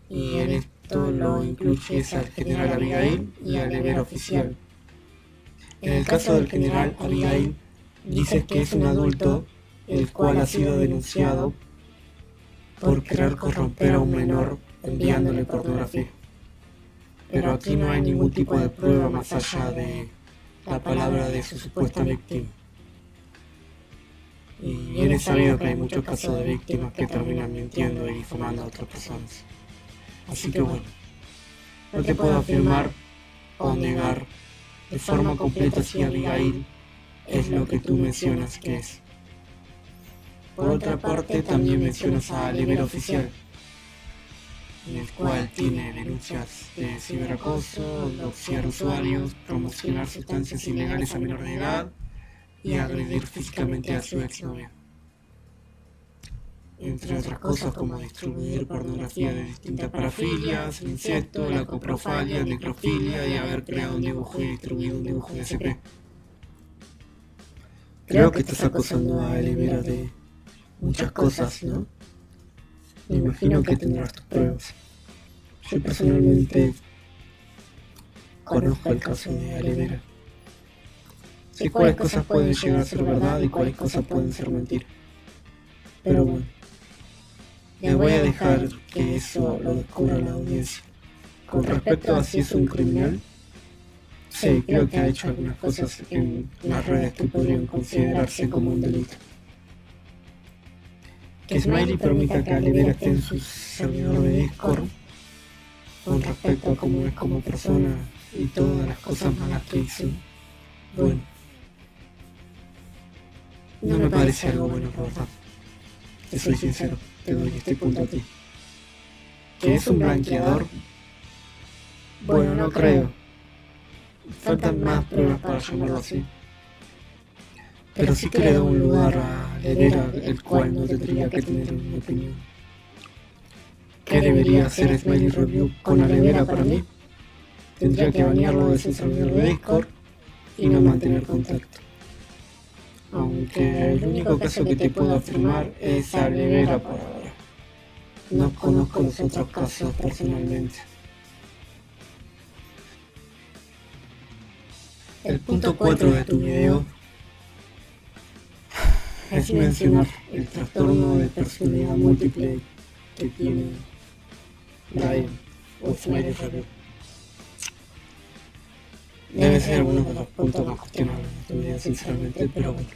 Y en esto lo incluyes al General Abigail y al Alvera Oficial. En el caso del General Abigail, dices que es un adulto el cual ha sido denunciado por querer corromper a un menor enviándole pornografía. Pero aquí no hay ningún tipo de prueba más allá de la palabra de su supuesta víctima. Y bien es sabido que hay muchos casos de víctimas que terminan mintiendo y difamando a otras personas. Así que bueno, no te puedo afirmar o negar de forma completa si Abigail es lo que tú mencionas que es. Por otra parte, también mencionas a Alvera Oficial, en el cual tiene denuncias de ciberacoso, doxear usuarios, promocionar sustancias ilegales a menor de edad y agredir físicamente a su exnovia. Entre otras cosas como distribuir pornografía de distintas parafilias, el incesto, la coprofalia, necrofilia y haber creado un dibujo y distribuido un dibujo de SP. Creo que estás acusando a Alvera de muchas cosas, ¿no? Me imagino que tendrás tus pruebas. Yo personalmente conozco el caso de Alvera. Sé cuáles cosas pueden llegar a ser verdad y cuáles cosas pueden ser mentira. Pero bueno, le voy a dejar que eso lo descubra la audiencia. Con respecto a si es un criminal, sí, creo que ha hecho algunas cosas en las redes que podrían considerarse como un delito. Que Smiley permita que Alvera esté en su servidor de Discord con respecto a cómo es como persona y todas las cosas malas que hizo. Bueno, no me parece algo bueno, la verdad. Te soy sincero, te doy este punto a ti. ¿Que es un blanqueador? Bueno, no creo. Faltan más pruebas para llamarlo así. Pero sí que le da un lugar a Alvera, el cual no tendría que tener una opinión. ¿Qué debería hacer Smiley Review con Alvera para mí? Tendría que banearlo de su servidor de Discord y no mantener contacto. Aunque el único caso que te puedo afirmar es Alvera por ahora. No conozco los otros casos personalmente. El punto 4 de tu video es mencionar el trastorno de personalidad múltiple que tiene Brian o Smiley Review. Debe ser uno de los puntos más cuestionables de tu vida, sinceramente, pero bueno,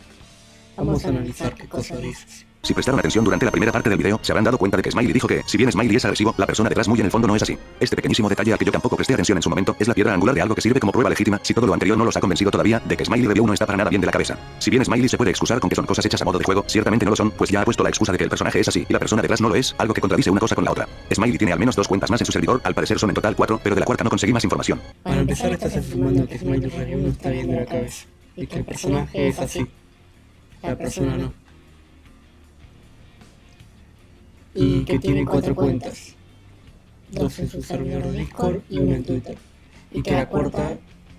vamos a analizar qué cosa dices. Si prestaron atención durante la primera parte del video, se habrán dado cuenta de que Smiley dijo que, si bien Smiley es agresivo, la persona detrás muy en el fondo no es así. Este pequeñísimo detalle al que yo tampoco presté atención en su momento es la piedra angular de algo que sirve como prueba legítima, si todo lo anterior no los ha convencido todavía, de que Smiley Review no está para nada bien de la cabeza. Si bien Smiley se puede excusar con que son cosas hechas a modo de juego, ciertamente no lo son, pues ya ha puesto la excusa de que el personaje es así y la persona detrás no lo es, algo que contradice una cosa con la otra. Smiley tiene al menos 2 cuentas más en su servidor, al parecer son en total 4, pero de la cuarta no conseguí más información. Para empezar, estás afirmando que Smiley Review no está bien de la cabeza y que el personaje es así, la persona no. Y que tiene 4 cuentas, 2 en su servidor de Discord y 1 en Twitter, y que la cuarta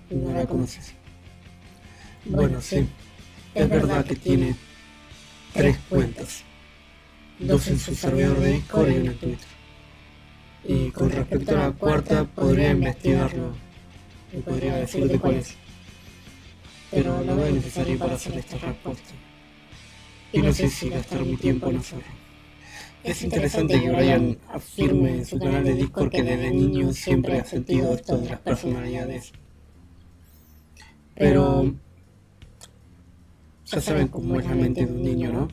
no la conoces. Bueno, sí, Es verdad que tiene 3 cuentas, 2 en su servidor de Discord y una en Twitter. Y con respecto a la cuarta, podría investigarlo y podría decirte cuál es. Pero lo veo necesario para hacer esta respuesta. Y no sé si gastar mi tiempo en hacerlo. Es interesante que Brian afirme en su canal de Discord que desde niño siempre ha sentido esto de las personalidades. Pero ya saben cómo es la mente de un niño, ¿no?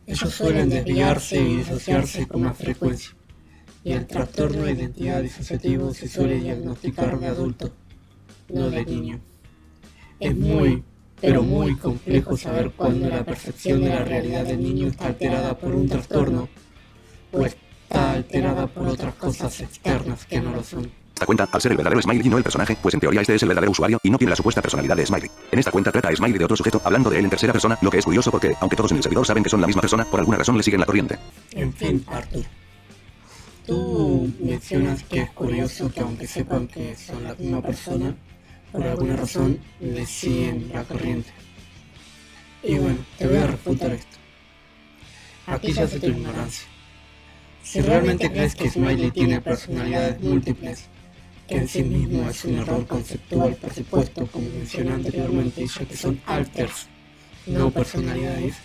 Ellos suelen desviarse y disociarse con más frecuencia. Y el trastorno de identidad disociativo se suele diagnosticar de adulto, no de niño. Es muy, pero muy complejo saber cuándo la percepción de la realidad del niño está alterada por un trastorno o está alterada por otras cosas externas que no lo son. Esta cuenta, al ser el verdadero Smiley y no el personaje, pues en teoría este es el verdadero usuario y no tiene la supuesta personalidad de Smiley. En esta cuenta trata a Smiley de otro sujeto, hablando de él en tercera persona, lo que es curioso porque, aunque todos en el servidor saben que son la misma persona, por alguna razón le siguen la corriente. En fin, Arthur, tú mencionas que es curioso que aunque sepan que son la misma persona, por alguna razón le siguen la corriente. Y bueno, te voy a refutar esto. Aquí ya sé tu ignorancia. Si realmente crees que Smiley tiene personalidades múltiples, que en sí mismo es un error conceptual, por supuesto, como mencioné anteriormente, ya que son alters, no personalidades,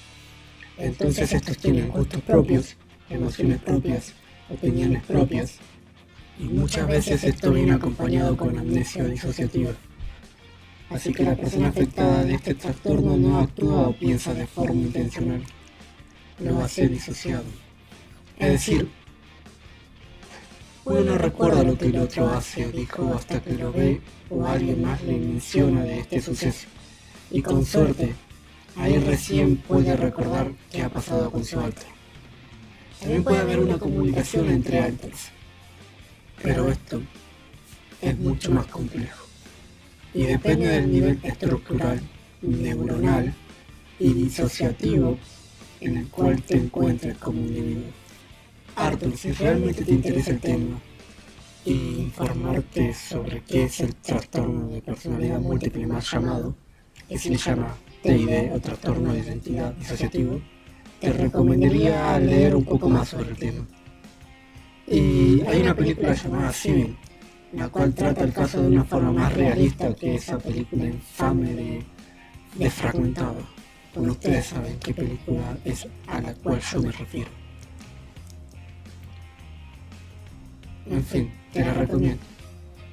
entonces estos tienen gustos propios, emociones propias, opiniones propias, y muchas veces esto viene acompañado con amnesia disociativa. Así que la persona afectada de este trastorno no actúa o piensa de forma intencional, lo hace disociado. Es decir, uno no recuerda lo que el otro hace o dijo hasta que lo ve o alguien más le menciona de este suceso. Y con suerte, ahí recién puede recordar qué ha pasado con su alter. También puede haber una comunicación entre alters, pero esto es mucho más complejo. Y depende del nivel estructural, neuronal y disociativo en el cual te encuentres como individuo. Arthur, si realmente te interesa el tema y informarte sobre qué es el trastorno de personalidad múltiple más llamado, que se le llama TID o trastorno de identidad disociativo, te recomendaría leer un poco más sobre el tema. Y hay una película llamada Civil, la cual trata el caso de una forma más realista que esa película infame de Fragmentado. Bueno, ustedes saben qué película es a la cual yo me refiero. En fin, te la recomiendo,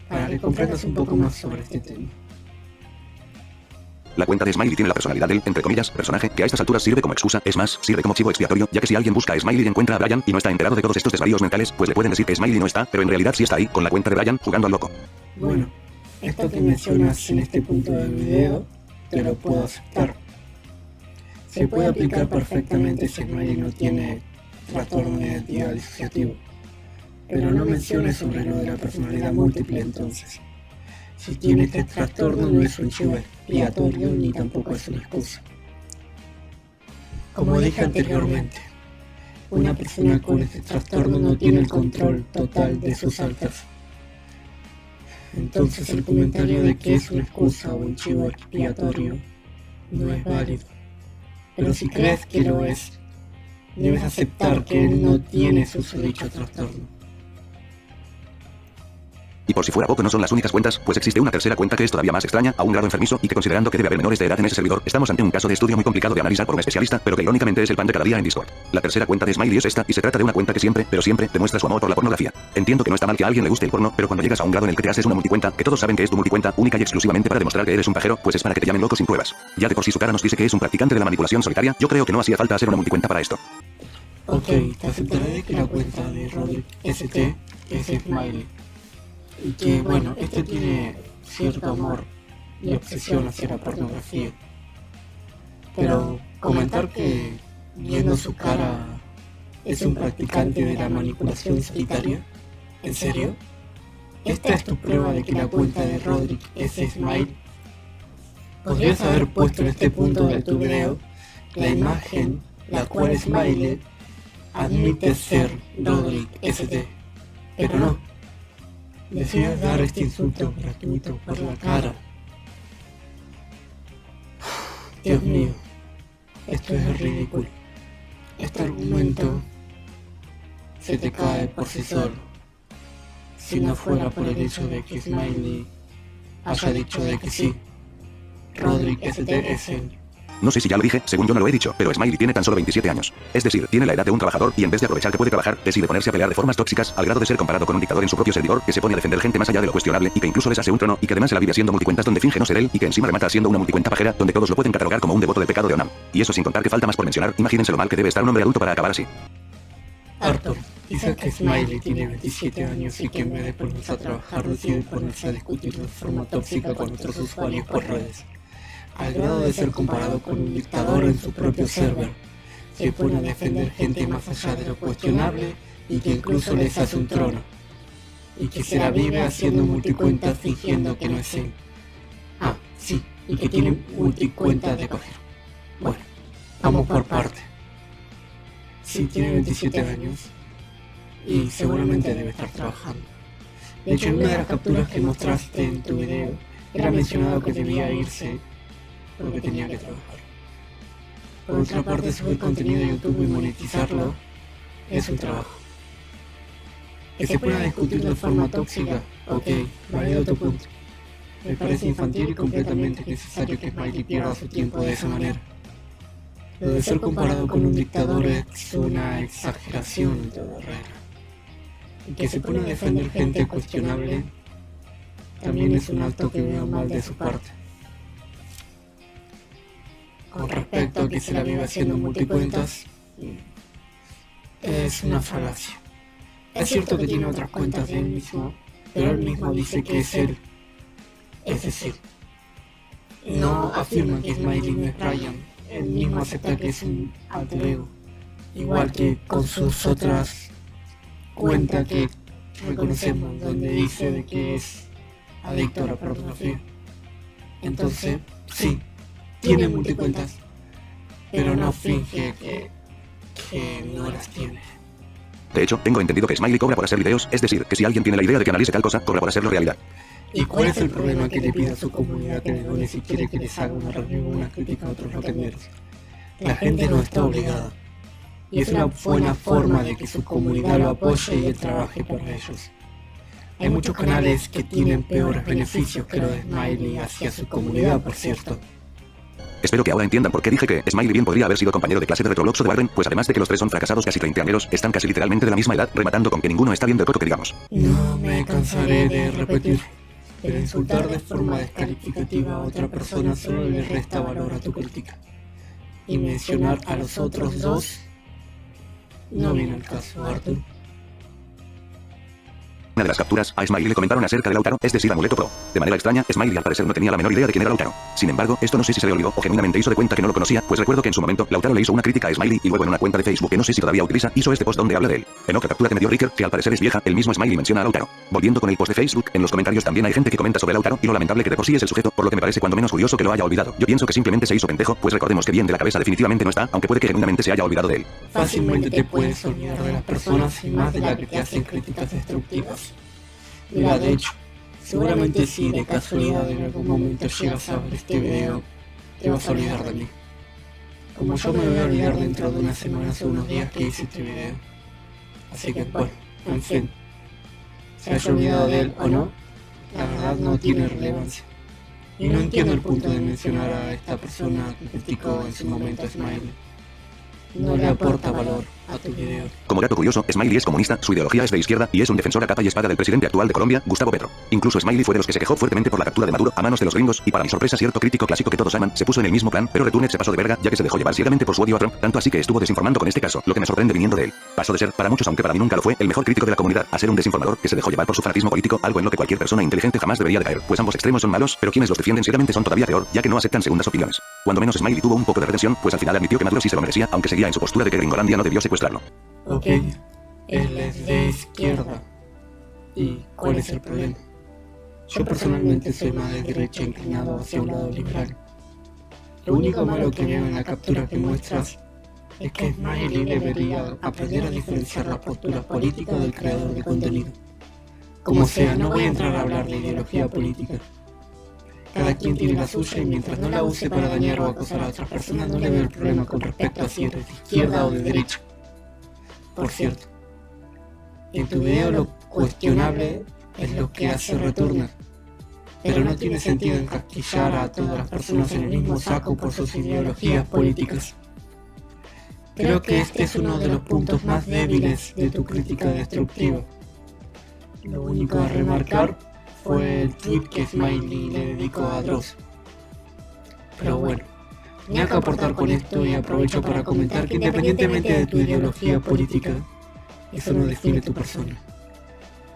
para que comprendas un poco más sobre este tema. La cuenta de Smiley tiene la personalidad del, entre comillas, personaje, que a estas alturas sirve como excusa, es más, sirve como chivo expiatorio, ya que si alguien busca a Smiley y encuentra a Brian y no está enterado de todos estos desvaríos mentales, pues le pueden decir que Smiley no está, pero en realidad sí está ahí, con la cuenta de Brian, jugando al loco. Bueno, esto que mencionas en este punto del video, te lo puedo aceptar. Se puede aplicar perfectamente si Smiley no tiene trastorno de identidad disociativo. Pero no menciones sobre lo de la personalidad múltiple entonces. Si tiene este trastorno no es un chivo expiatorio ni tampoco es una excusa. Como dije anteriormente, una persona con este trastorno no tiene el control total de sus alters. Entonces el comentario de que es una excusa o un chivo expiatorio no es válido. Pero si crees que lo es, debes aceptar que él no tiene susodicho trastorno. Y por si fuera poco no son las únicas cuentas, pues existe una tercera cuenta que es todavía más extraña, a un grado enfermizo, y que considerando que debe haber menores de edad en ese servidor, estamos ante un caso de estudio muy complicado de analizar por un especialista, pero que irónicamente es el pan de cada día en Discord. La tercera cuenta de Smiley es esta, y se trata de una cuenta que siempre, pero siempre, demuestra su amor por la pornografía. Entiendo que no está mal que a alguien le guste el porno, pero cuando llegas a un grado en el que te haces una multicuenta, que todos saben que es tu multicuenta, única y exclusivamente para demostrar que eres un pajero, pues es para que te llamen loco sin pruebas. Ya de por sí su cara nos dice que es un practicante de la manipulación solitaria, yo creo que no hacía falta hacer una multicuenta para esto. Ok, te aceptaré que la cuenta de Roderick ST es Smiley. Y que bueno, este tiene cierto amor y obsesión hacia la pornografía. Pero comentar que viendo su cara es un practicante de la manipulación solitaria, ¿en serio? ¿Esta es tu prueba de que la cuenta de Roderick es Smiley? Podrías haber puesto en este punto de tu video la imagen la cual Smiley admite ser Roderick ST, pero no. Decides dar este insulto gratuito por la cara. Dios mío. Esto es ridículo. Este argumento se te cae por sí solo. Si no fuera por el hecho de que Smiley haya dicho de que sí, Roderick ST es él. No sé si ya lo dije, según yo no lo he dicho, pero Smiley tiene tan solo 27 años. Es decir, tiene la edad de un trabajador y en vez de aprovechar que puede trabajar, decide ponerse a pelear de formas tóxicas al grado de ser comparado con un dictador en su propio servidor que se pone a defender gente más allá de lo cuestionable y que incluso les hace un trono y que además se la vive siendo multicuentas donde finge no ser él y que encima remata siendo una multicuenta pajera donde todos lo pueden catalogar como un devoto del pecado de Onam. Y eso sin contar que falta más por mencionar, imagínense lo mal que debe estar un hombre adulto para acabar así. Arthur dice que Smiley tiene 27 años y que en vez de ponerse a trabajar decide ponerse a discutir de forma tóxica con otros usuarios por redes. Al grado de ser comparado con un dictador en su propio server, se pone a defender gente más allá de lo cuestionable y que incluso les hace un trono, y que se la vive haciendo multicuentas fingiendo que no es él. Ah, sí, y que tiene multicuentas de coger. Bueno, vamos por parte. Sí, tiene 27 años y seguramente debe estar trabajando. De hecho, en una de las capturas que mostraste en tu video, era mencionado que debía irse porque tenía que trabajar. Por otra parte, subir contenido a YouTube y monetizarlo es un trabajo. Que se pueda discutir de forma tóxica, ok, valido tu punto. Me parece infantil y completamente necesario que Smiley pierda su tiempo de esa manera. Lo de ser comparado con un dictador es una exageración en toda regla. Y que se pone a defender gente cuestionable también es un acto que veo mal de su parte. Con respecto a que se la vive haciendo multicuentas, es una falacia. Es cierto que tiene otras cuentas de él mismo, pero él mismo dice que es él. Es decir, no afirma que Smiley no es Ryan, él mismo acepta que es un alter ego, igual que con sus otras cuentas que reconocemos, donde dice de que es adicto a la pornografía. Entonces, sí, tiene multicuentas, pero no finge que no las tiene. De hecho, tengo entendido que Smiley cobra por hacer videos, es decir, que si alguien tiene la idea de que analice tal cosa, cobra por hacerlo realidad. ¿Y cuál es el problema que le pida a su comunidad que le done si quiere que les haga una review o una crítica a otros loquenderos? La gente no está obligada. Y es una buena forma de que su comunidad lo apoye y él trabaje por ellos. Hay muchos canales que tienen peores beneficios que lo de Smiley hacia su comunidad, por cierto. Espero que ahora entiendan por qué dije que Smiley bien podría haber sido compañero de clase de Retroblox o de Warren, pues además de que los tres son fracasados casi treintañeros, están casi literalmente de la misma edad, rematando con que ninguno está bien del coco que digamos. No me cansaré de repetir, pero insultar de forma descalificativa a otra persona solo le resta valor a tu crítica. Y mencionar a los otros dos no viene al caso, Arthur. Una de las capturas, a Smiley le comentaron acerca de Lautaro, es decir, Amuleto Pro. De manera extraña, Smiley al parecer no tenía la menor idea de quién era Lautaro. Sin embargo, esto no sé si se le olvidó o genuinamente hizo de cuenta que no lo conocía, pues recuerdo que en su momento, Lautaro le hizo una crítica a Smiley y luego en una cuenta de Facebook que no sé si todavía utiliza, hizo este post donde habla de él. En otra captura que me dio Ricker, que al parecer es vieja, el mismo Smiley menciona a Lautaro. Volviendo con el post de Facebook, en los comentarios también hay gente que comenta sobre Lautaro y lo lamentable que de por sí es el sujeto, por lo que me parece cuando menos curioso que lo haya olvidado. Yo pienso que simplemente se hizo pendejo, pues recordemos que bien de la cabeza definitivamente no está, aunque puede que genuinamente se haya olvidado de él. Fácilmente te puedes olvidar de las personas y más de las que te hacen críticas destructivas. Mira, de hecho, seguramente si de casualidad en algún momento llegas a ver este video, te vas a olvidar de mí. Como yo me voy a olvidar dentro de unas semanas o unos días que hice este video. Así que bueno, en fin, se haya olvidado de él o no, la verdad no tiene relevancia. Y no entiendo el punto de mencionar a esta persona que criticó en su momento a Smiley. No le aporta valor a tu video. Como dato curioso, Smiley es comunista, su ideología es de izquierda y es un defensor a capa y espada del presidente actual de Colombia, Gustavo Petro. Incluso Smiley fue de los que se quejó fuertemente por la captura de Maduro a manos de los gringos y para mi sorpresa cierto crítico clásico que todos aman se puso en el mismo plan, pero Returner se pasó de verga ya que se dejó llevar ciegamente por su odio a Trump, tanto así que estuvo desinformando con este caso, lo que me sorprende viniendo de él. Pasó de ser, para muchos aunque para mí nunca lo fue, el mejor crítico de la comunidad, a ser un desinformador que se dejó llevar por su fanatismo político, algo en lo que cualquier persona inteligente jamás debería de caer, pues ambos extremos son malos, pero quienes los defienden ciegamente son todavía peor, ya que no aceptan segundas opiniones. Cuando menos Smiley tuvo un poco de redención, pues al final admitió que Maduro sí se lo merecía, aunque seguía en su postura de que Gringolandia no debió secuestrarlo. Ok, él es de izquierda. ¿Y cuál es el problema? Yo personalmente soy más de derecha inclinado hacia un lado liberal. Lo único malo que veo en la captura que muestras es que Smiley debería aprender a diferenciar la postura política del creador de contenido. Como sea, no voy a entrar a hablar de ideología política. Cada quien tiene la suya y mientras no la use para dañar o acosar a otras personas no le veo el problema con respecto a si eres de izquierda o de derecha. Por cierto, en tu video lo cuestionable es lo que hace Returnal, pero no tiene sentido encasquillar a todas las personas en el mismo saco por sus ideologías políticas. Creo que este es uno de los puntos más débiles de tu crítica destructiva. Lo único a remarcar fue el tweet que Smiley le dedicó a Dross. Pero bueno, tenía que aportar con esto y aprovecho para comentar que independientemente de tu ideología política, eso no define tu persona.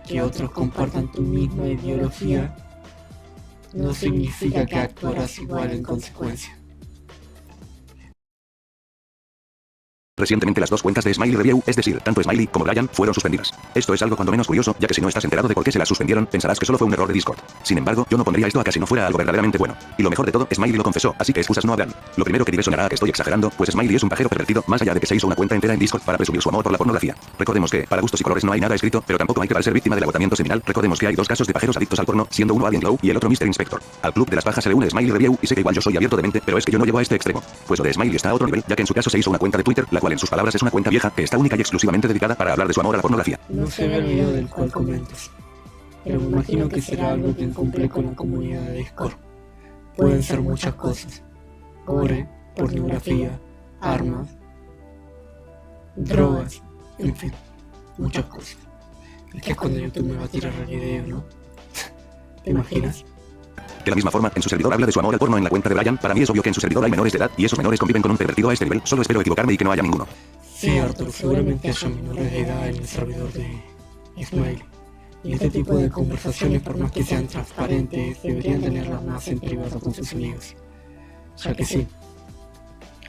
Que otros compartan tu misma ideología no significa que actuarás igual en consecuencia. Recientemente las dos cuentas de Smiley Review, es decir, tanto Smiley como Brian, fueron suspendidas. Esto es algo cuando menos curioso, ya que si no estás enterado de por qué se las suspendieron, pensarás que solo fue un error de Discord. Sin embargo, yo no pondría esto a que si no fuera algo verdaderamente bueno. Y lo mejor de todo, Smiley lo confesó, así que excusas no habrán. Lo primero que diré sonará a que estoy exagerando, pues Smiley es un pajero pervertido, más allá de que se hizo una cuenta entera en Discord para presumir su amor por la pornografía. Recordemos que, para gustos y colores no hay nada escrito, pero tampoco hay que ser víctima del agotamiento seminal. Recordemos que hay dos casos de pajeros adictos al porno, siendo uno Alien Glow y el otro Mr. Inspector. Al club de las pajas se le une Smiley Review, y sé que igual yo soy abierto de mente, pero es que yo no llego a este extremo. Pues lo de Smiley está a otro nivel, ya que en su caso se hizo una cuenta de Twitter, la cual en sus palabras es una cuenta vieja que está única y exclusivamente dedicada para hablar de su amor a la pornografía. No se ve el video del cual comentas, pero me imagino que será algo que cumple con la comunidad de Discord. Pueden ser muchas cosas: gore, pornografía, armas, drogas, en fin, muchas cosas. Es que es cuando YouTube me va a tirar el video, ¿no? ¿Te imaginas? De la misma forma, en su servidor habla de su amor al porno en la cuenta de Brian. Para mí es obvio que en su servidor hay menores de edad y esos menores conviven con un pervertido a este nivel. Solo espero equivocarme y que no haya ninguno. Sí, Arthur, seguramente haya menores de edad en el servidor de Smiley. Y este tipo de conversaciones, por más que sean transparentes, deberían tenerlas más en privado con sus amigos. Ya que sí,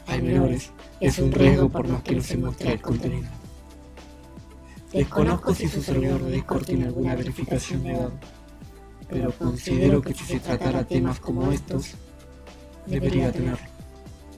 hay menores, es un riesgo por más que no se muestre el contenido. Desconozco si su servidor de Discord tiene alguna verificación de edad, pero considero que si se tratara temas como estos, debería tenerlo.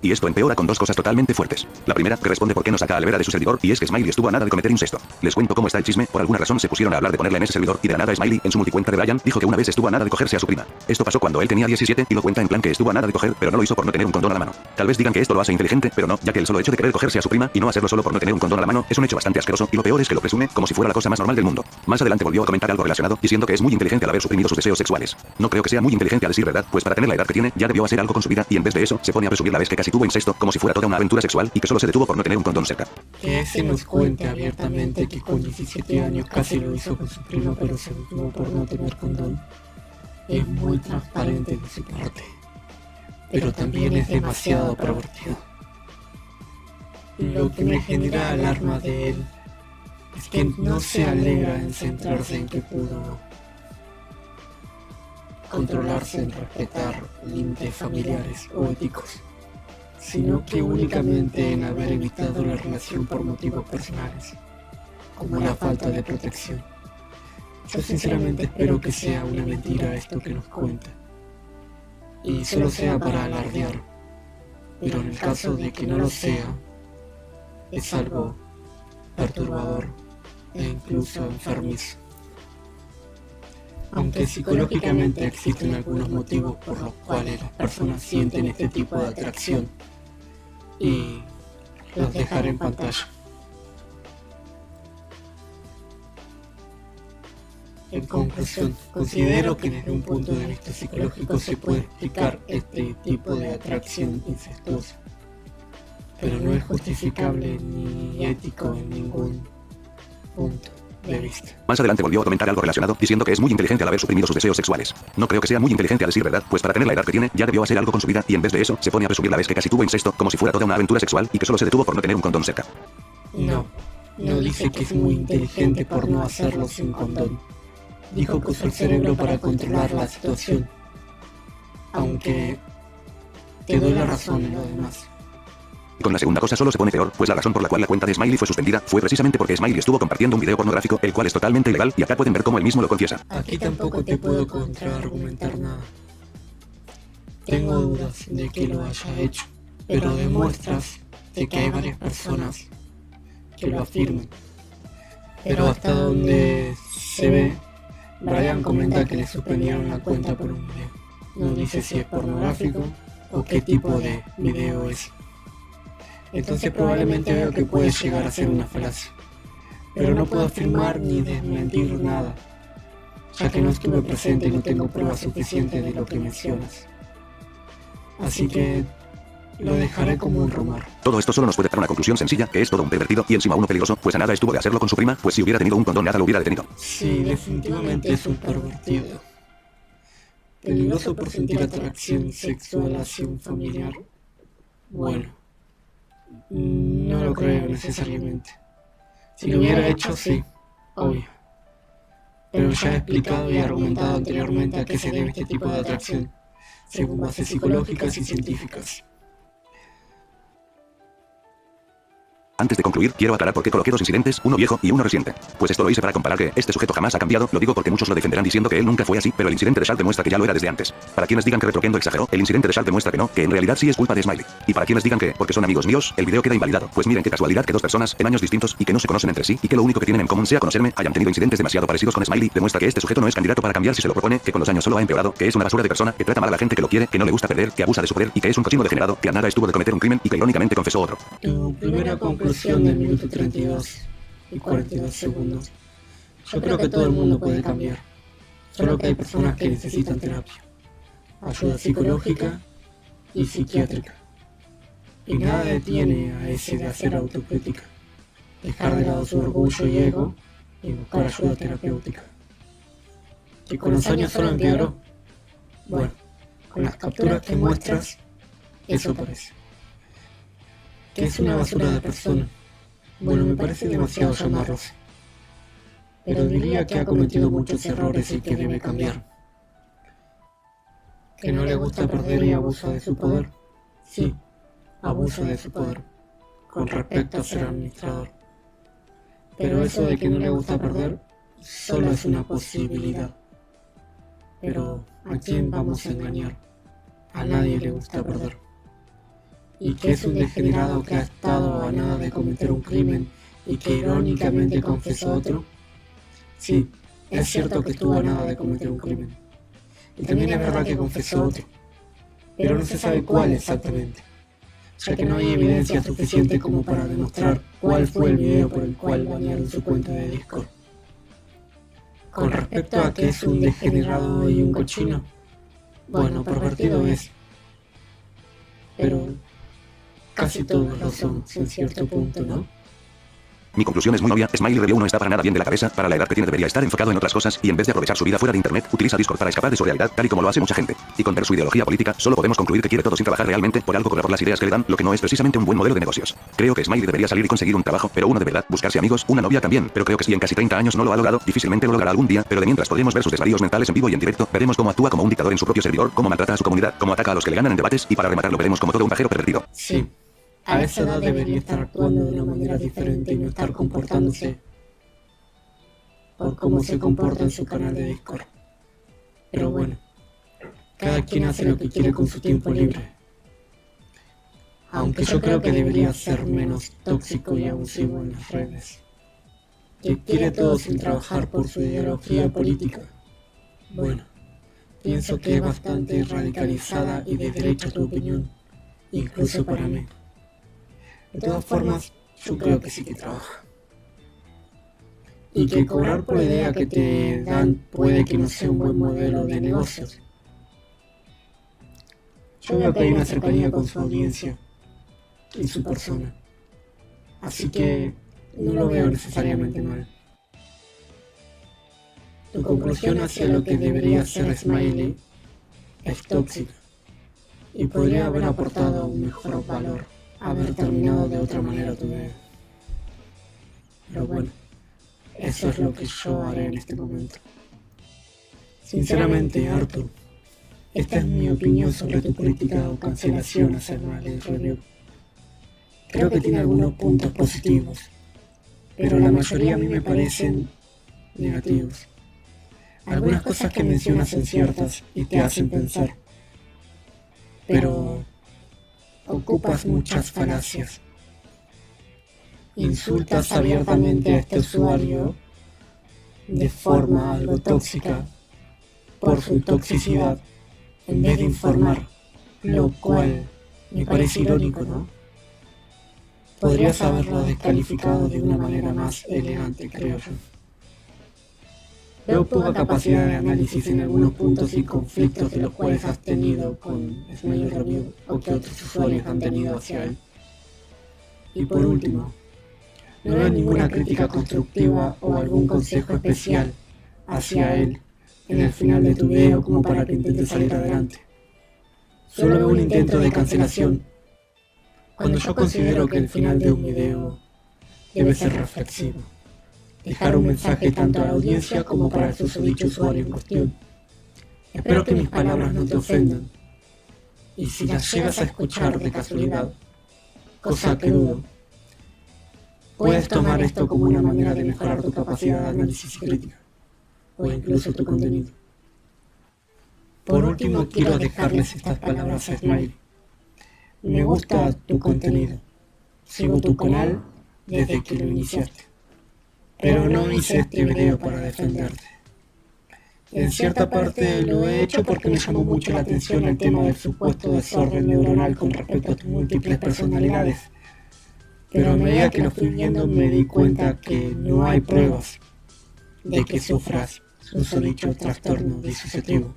Y esto empeora con dos cosas totalmente fuertes. La primera, que responde por qué no saca a Alvera de su servidor, y es que Smiley estuvo a nada de cometer incesto. Les cuento cómo está el chisme. Por alguna razón se pusieron a hablar de ponerla en ese servidor, y de la nada Smiley, en su multicuenta de Brian, dijo que una vez estuvo a nada de cogerse a su prima. Esto pasó cuando él tenía 17, y lo cuenta en plan que estuvo a nada de coger, pero no lo hizo por no tener un condón a la mano. Tal vez digan que esto lo hace inteligente, pero no, ya que el solo hecho de querer cogerse a su prima, y no hacerlo solo por no tener un condón a la mano, es un hecho bastante asqueroso, y lo peor es que lo presume, como si fuera la cosa más normal del mundo. Más adelante volvió a comentar algo relacionado, diciendo que es muy inteligente al haber suprimido sus deseos sexuales. No creo que sea muy inteligente a decir verdad, pues para tener la edad que tiene, ya debió hacer algo con su vida, y en vez de eso, se pone a presumir la vez que casi tuvo incesto, como si fuera toda una aventura sexual, y que solo se detuvo por no tener un condón cerca. Que se nos cuente abiertamente que con 17 años casi lo hizo con su prima, pero se detuvo por no tener condón, es muy transparente de su parte, pero también es demasiado pervertido. Lo que me genera alarma de él es que no se alegra en centrarse en que pudo controlarse en respetar límites familiares o éticos, sino que únicamente en haber evitado la relación por motivos personales, como la falta de protección. Yo sinceramente espero que sea una mentira esto que nos cuenta, y solo sea para alardear, pero en el caso de que no lo sea, es algo perturbador e incluso enfermizo. Aunque psicológicamente existen algunos motivos por los cuales las personas sienten este tipo de atracción, y los dejaré en pantalla. En conclusión, considero que desde un punto de vista psicológico se puede explicar este tipo de atracción incestuosa, pero no es justificable ni ético en ningún punto de vista. Más adelante volvió a comentar algo relacionado, diciendo que es muy inteligente al haber suprimido sus deseos sexuales. No creo que sea muy inteligente a decir verdad, pues para tener la edad que tiene, ya debió hacer algo con su vida, y en vez de eso, se pone a presumir la vez que casi tuvo incesto, como si fuera toda una aventura sexual, y que solo se detuvo por no tener un condón cerca. No dice que es muy inteligente por no hacerlo sin condón. Dijo que usó el cerebro para controlar la situación, aunque te doy la razón en lo demás. Y con la segunda cosa solo se pone peor, pues la razón por la cual la cuenta de Smiley fue suspendida fue precisamente porque Smiley estuvo compartiendo un video pornográfico, el cual es totalmente ilegal, y acá pueden ver cómo él mismo lo confiesa. Aquí tampoco te puedo contraargumentar nada. Tengo dudas de que lo haya hecho, pero demuestras de que hay varias personas que lo afirman. Pero hasta donde se ve, Brian comenta que le suspendieron la cuenta por un video. no dice si es pornográfico o qué tipo de video es. Entonces probablemente veo que puede llegar a ser una falacia, pero no puedo afirmar ni desmentir nada, ya que no estuve presente y no tengo pruebas suficientes de lo que mencionas. Así que lo dejaré como un rumor. Todo esto solo nos puede dar una conclusión sencilla, que es todo un pervertido y encima uno peligroso, pues a nada estuvo de hacerlo con su prima, pues si hubiera tenido un condón nada lo hubiera detenido. Sí, definitivamente es un pervertido. Peligroso por sentir atracción sexual hacia un familiar. Bueno, no lo creo necesariamente. Si lo hubiera hecho, sí, obvio. Pero ya he explicado y argumentado anteriormente a qué se debe este tipo de atracción, según bases psicológicas y científicas. Antes de concluir, quiero aclarar por qué coloqué dos incidentes, uno viejo y uno reciente. Pues esto lo hice para comparar que este sujeto jamás ha cambiado, lo digo porque muchos lo defenderán diciendo que él nunca fue así, pero el incidente de Shark demuestra que ya lo era desde antes. Para quienes digan que Retroquendo exageró, el incidente de Shark demuestra que no, que en realidad sí es culpa de Smiley. Y para quienes digan que, porque son amigos míos, el video queda invalidado, pues miren qué casualidad que dos personas, en años distintos, y que no se conocen entre sí, y que lo único que tienen en común sea conocerme, hayan tenido incidentes demasiado parecidos con Smiley, demuestra que este sujeto no es candidato para cambiar si se lo propone, que con los años solo ha empeorado, que es una basura de persona, que trata mal a la gente que lo quiere, que no le gusta perder, que abusa de su poder, y que es un cochino degenerado, que a nada estuvo de cometer un crimen, y que irónicamente confesó otro. Tu primera conclusión del minuto 32 y 42 segundos. Yo creo que todo el mundo puede cambiar, solo que hay personas que necesitan terapia, ayuda psicológica y psiquiátrica. Y nada detiene a ese de hacer autocrítica, dejar de lado su orgullo y ego y buscar ayuda terapéutica. ¿Que con los años solo empeoró? Bueno, con las capturas que muestras, eso parece. Que es una basura de persona. Bueno, me parece demasiado llamarlo así. Pero diría que ha cometido muchos errores y que debe cambiar. Que no le gusta perder y abusa de su poder. Sí, abusa de su poder, con respecto a ser administrador. Pero eso de que no le gusta perder, solo es una posibilidad. Pero, ¿a quién vamos a engañar? A nadie le gusta perder. Y que es un degenerado que ha estado a nada de cometer un crimen y que irónicamente confesó otro. Sí, es cierto que estuvo a nada de cometer un crimen. Y también es verdad que confesó otro, pero no se sabe cuál exactamente, ya que no hay evidencia suficiente como para demostrar cuál fue el video por el cual banearon su cuenta de Discord. Con respecto a que es un degenerado y un cochino, bueno, pervertido es, pero casi todos lo son, en cierto punto, ¿no? Mi conclusión es muy obvia, Smiley Review no está para nada bien de la cabeza, para la edad que tiene debería estar enfocado en otras cosas, y en vez de aprovechar su vida fuera de internet, utiliza Discord para escapar de su realidad, tal y como lo hace mucha gente. Y con ver su ideología política, solo podemos concluir que quiere todo sin trabajar realmente, por algo cobra por las ideas que le dan, lo que no es precisamente un buen modelo de negocios. Creo que Smiley debería salir y conseguir un trabajo, pero uno de verdad, buscarse amigos, una novia también, pero creo que si en casi 30 años no lo ha logrado, difícilmente lo logrará algún día, pero de mientras podremos ver sus desvaríos mentales en vivo y en directo, veremos cómo actúa como un dictador en su propio servidor, cómo maltrata a su comunidad, cómo ataca a los que le ganan en debates, y para rematarlo veremos como todo un pajero pervertido. Sí. A esa edad debería estar actuando de una manera diferente y no estar comportándose por cómo se comporta en su canal de Discord. Pero bueno, cada quien hace lo que quiere con su tiempo libre. Aunque yo creo que debería ser menos tóxico y abusivo en las redes. Que quiere todo sin trabajar por su ideología política. Bueno, pienso que es bastante radicalizada y de derecha tu opinión, incluso para mí. De todas formas, yo creo que sí que trabaja. Y que cobrar por la idea que te dan puede que no sea un buen modelo de negocios. Yo veo que hay una cercanía con su audiencia y su persona. Así que no lo veo necesariamente mal. Tu conclusión hacia lo que debería ser Smiley es tóxica y podría haber aportado un mejor valor, haber terminado de otra manera tu vida. Pero bueno, eso es lo que yo haré en este momento. Sinceramente, Arthur, esta es mi opinión sobre tu política o cancelación hacia Smiley Review. Creo que tiene algunos puntos positivos, pero la mayoría a mí me parecen negativos. Algunas cosas que mencionas son ciertas y te hacen pensar, pero ocupas muchas falacias. Insultas abiertamente a este usuario de forma algo tóxica por su toxicidad en vez de informar, lo cual me parece irónico, ¿no? Podrías haberlo descalificado de una manera más elegante, creo yo. Veo poca capacidad de análisis en algunos puntos y conflictos de los cuales has tenido con Smiley Review o que otros usuarios han tenido hacia él. Y por último, no veo ninguna crítica constructiva o algún consejo especial hacia él en el final de tu video como para que intentes salir adelante. Solo veo un intento de cancelación, cuando yo considero que el final de un video debe ser reflexivo. Dejar un mensaje tanto a la audiencia como para el susodicho usuario en cuestión. Espero que mis palabras no te ofendan, y si las llegas a escuchar de casualidad, cosa que dudo, puedes tomar esto como una manera de mejorar tu capacidad de análisis y crítica, o incluso tu contenido. Por último, quiero dejarles estas palabras a Smiley. Me gusta tu contenido. Sigo tu canal desde que lo iniciaste. Pero no hice este video para defenderte. En cierta parte lo he hecho porque me llamó mucho la atención el tema del supuesto desorden neuronal con respecto a tus múltiples personalidades. Pero a medida que lo fui viendo me di cuenta que no hay pruebas de que sufras susodicho trastorno disociativo.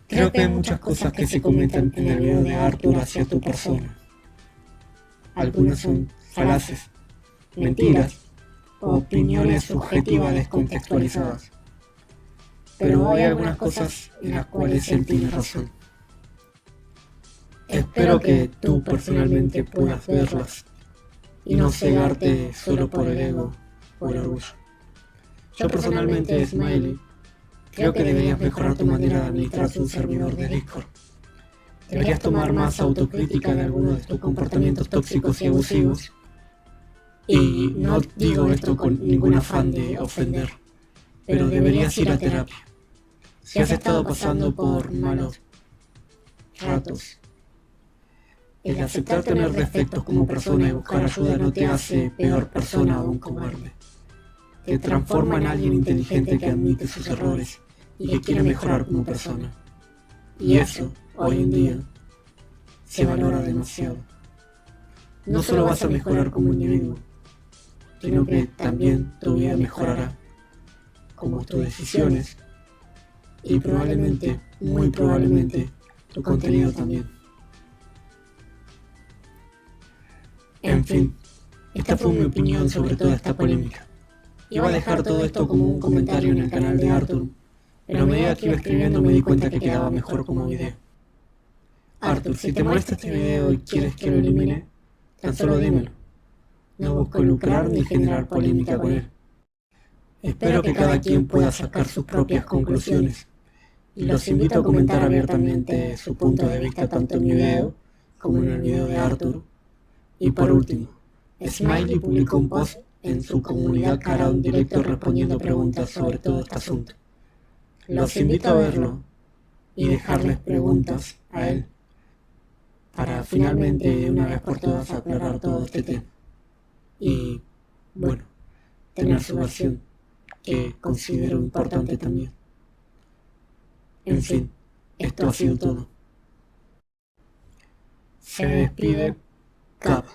Creo que hay muchas cosas que se comentan en el video de Arthur hacia tu persona. Algunas son falaces, mentiras, o opiniones subjetivas descontextualizadas. Pero hay algunas cosas en las cuales él tiene razón. Espero que tú personalmente puedas verlas y no cegarte solo por el ego o el orgullo. Yo personalmente, Smiley, creo que deberías mejorar tu manera de administrar tu servidor de Discord. Deberías tomar más autocrítica de algunos de tus comportamientos tóxicos y abusivos. Y no digo esto con ningún afán de ofender, pero deberías ir a terapia. Si has estado pasando por malos ratos, el aceptar tener defectos como persona y buscar ayuda no te hace peor persona o un cobarde. Te transforma en alguien inteligente que admite sus errores y que quiere mejorar como persona. Y eso, hoy en día, se valora demasiado. No solo vas a mejorar como individuo, sino que también tu vida mejorará, como tus decisiones, y probablemente, muy probablemente, tu contenido también. En fin, esta fue mi opinión sobre toda esta polémica. Iba a dejar todo esto como un comentario en el canal de Arthur, pero a medida que iba escribiendo me di cuenta que quedaba mejor como video. Arthur, si te molesta este video y quieres que lo elimine, tan solo dímelo. No busco lucrar ni generar polémica con él. Espero que cada quien pueda sacar sus propias conclusiones, y los invito a comentar abiertamente su punto de vista tanto en mi video como en el video de Arthur. Y por último, Smiley publicó un post en su comunidad que hará un directo respondiendo preguntas sobre todo este asunto. Los invito a verlo y dejarles preguntas a él para finalmente de una vez por todas aclarar todo este tema. Y, bueno, tener su versión, que considero importante también. En fin, esto ha sido todo. Se despide Cap.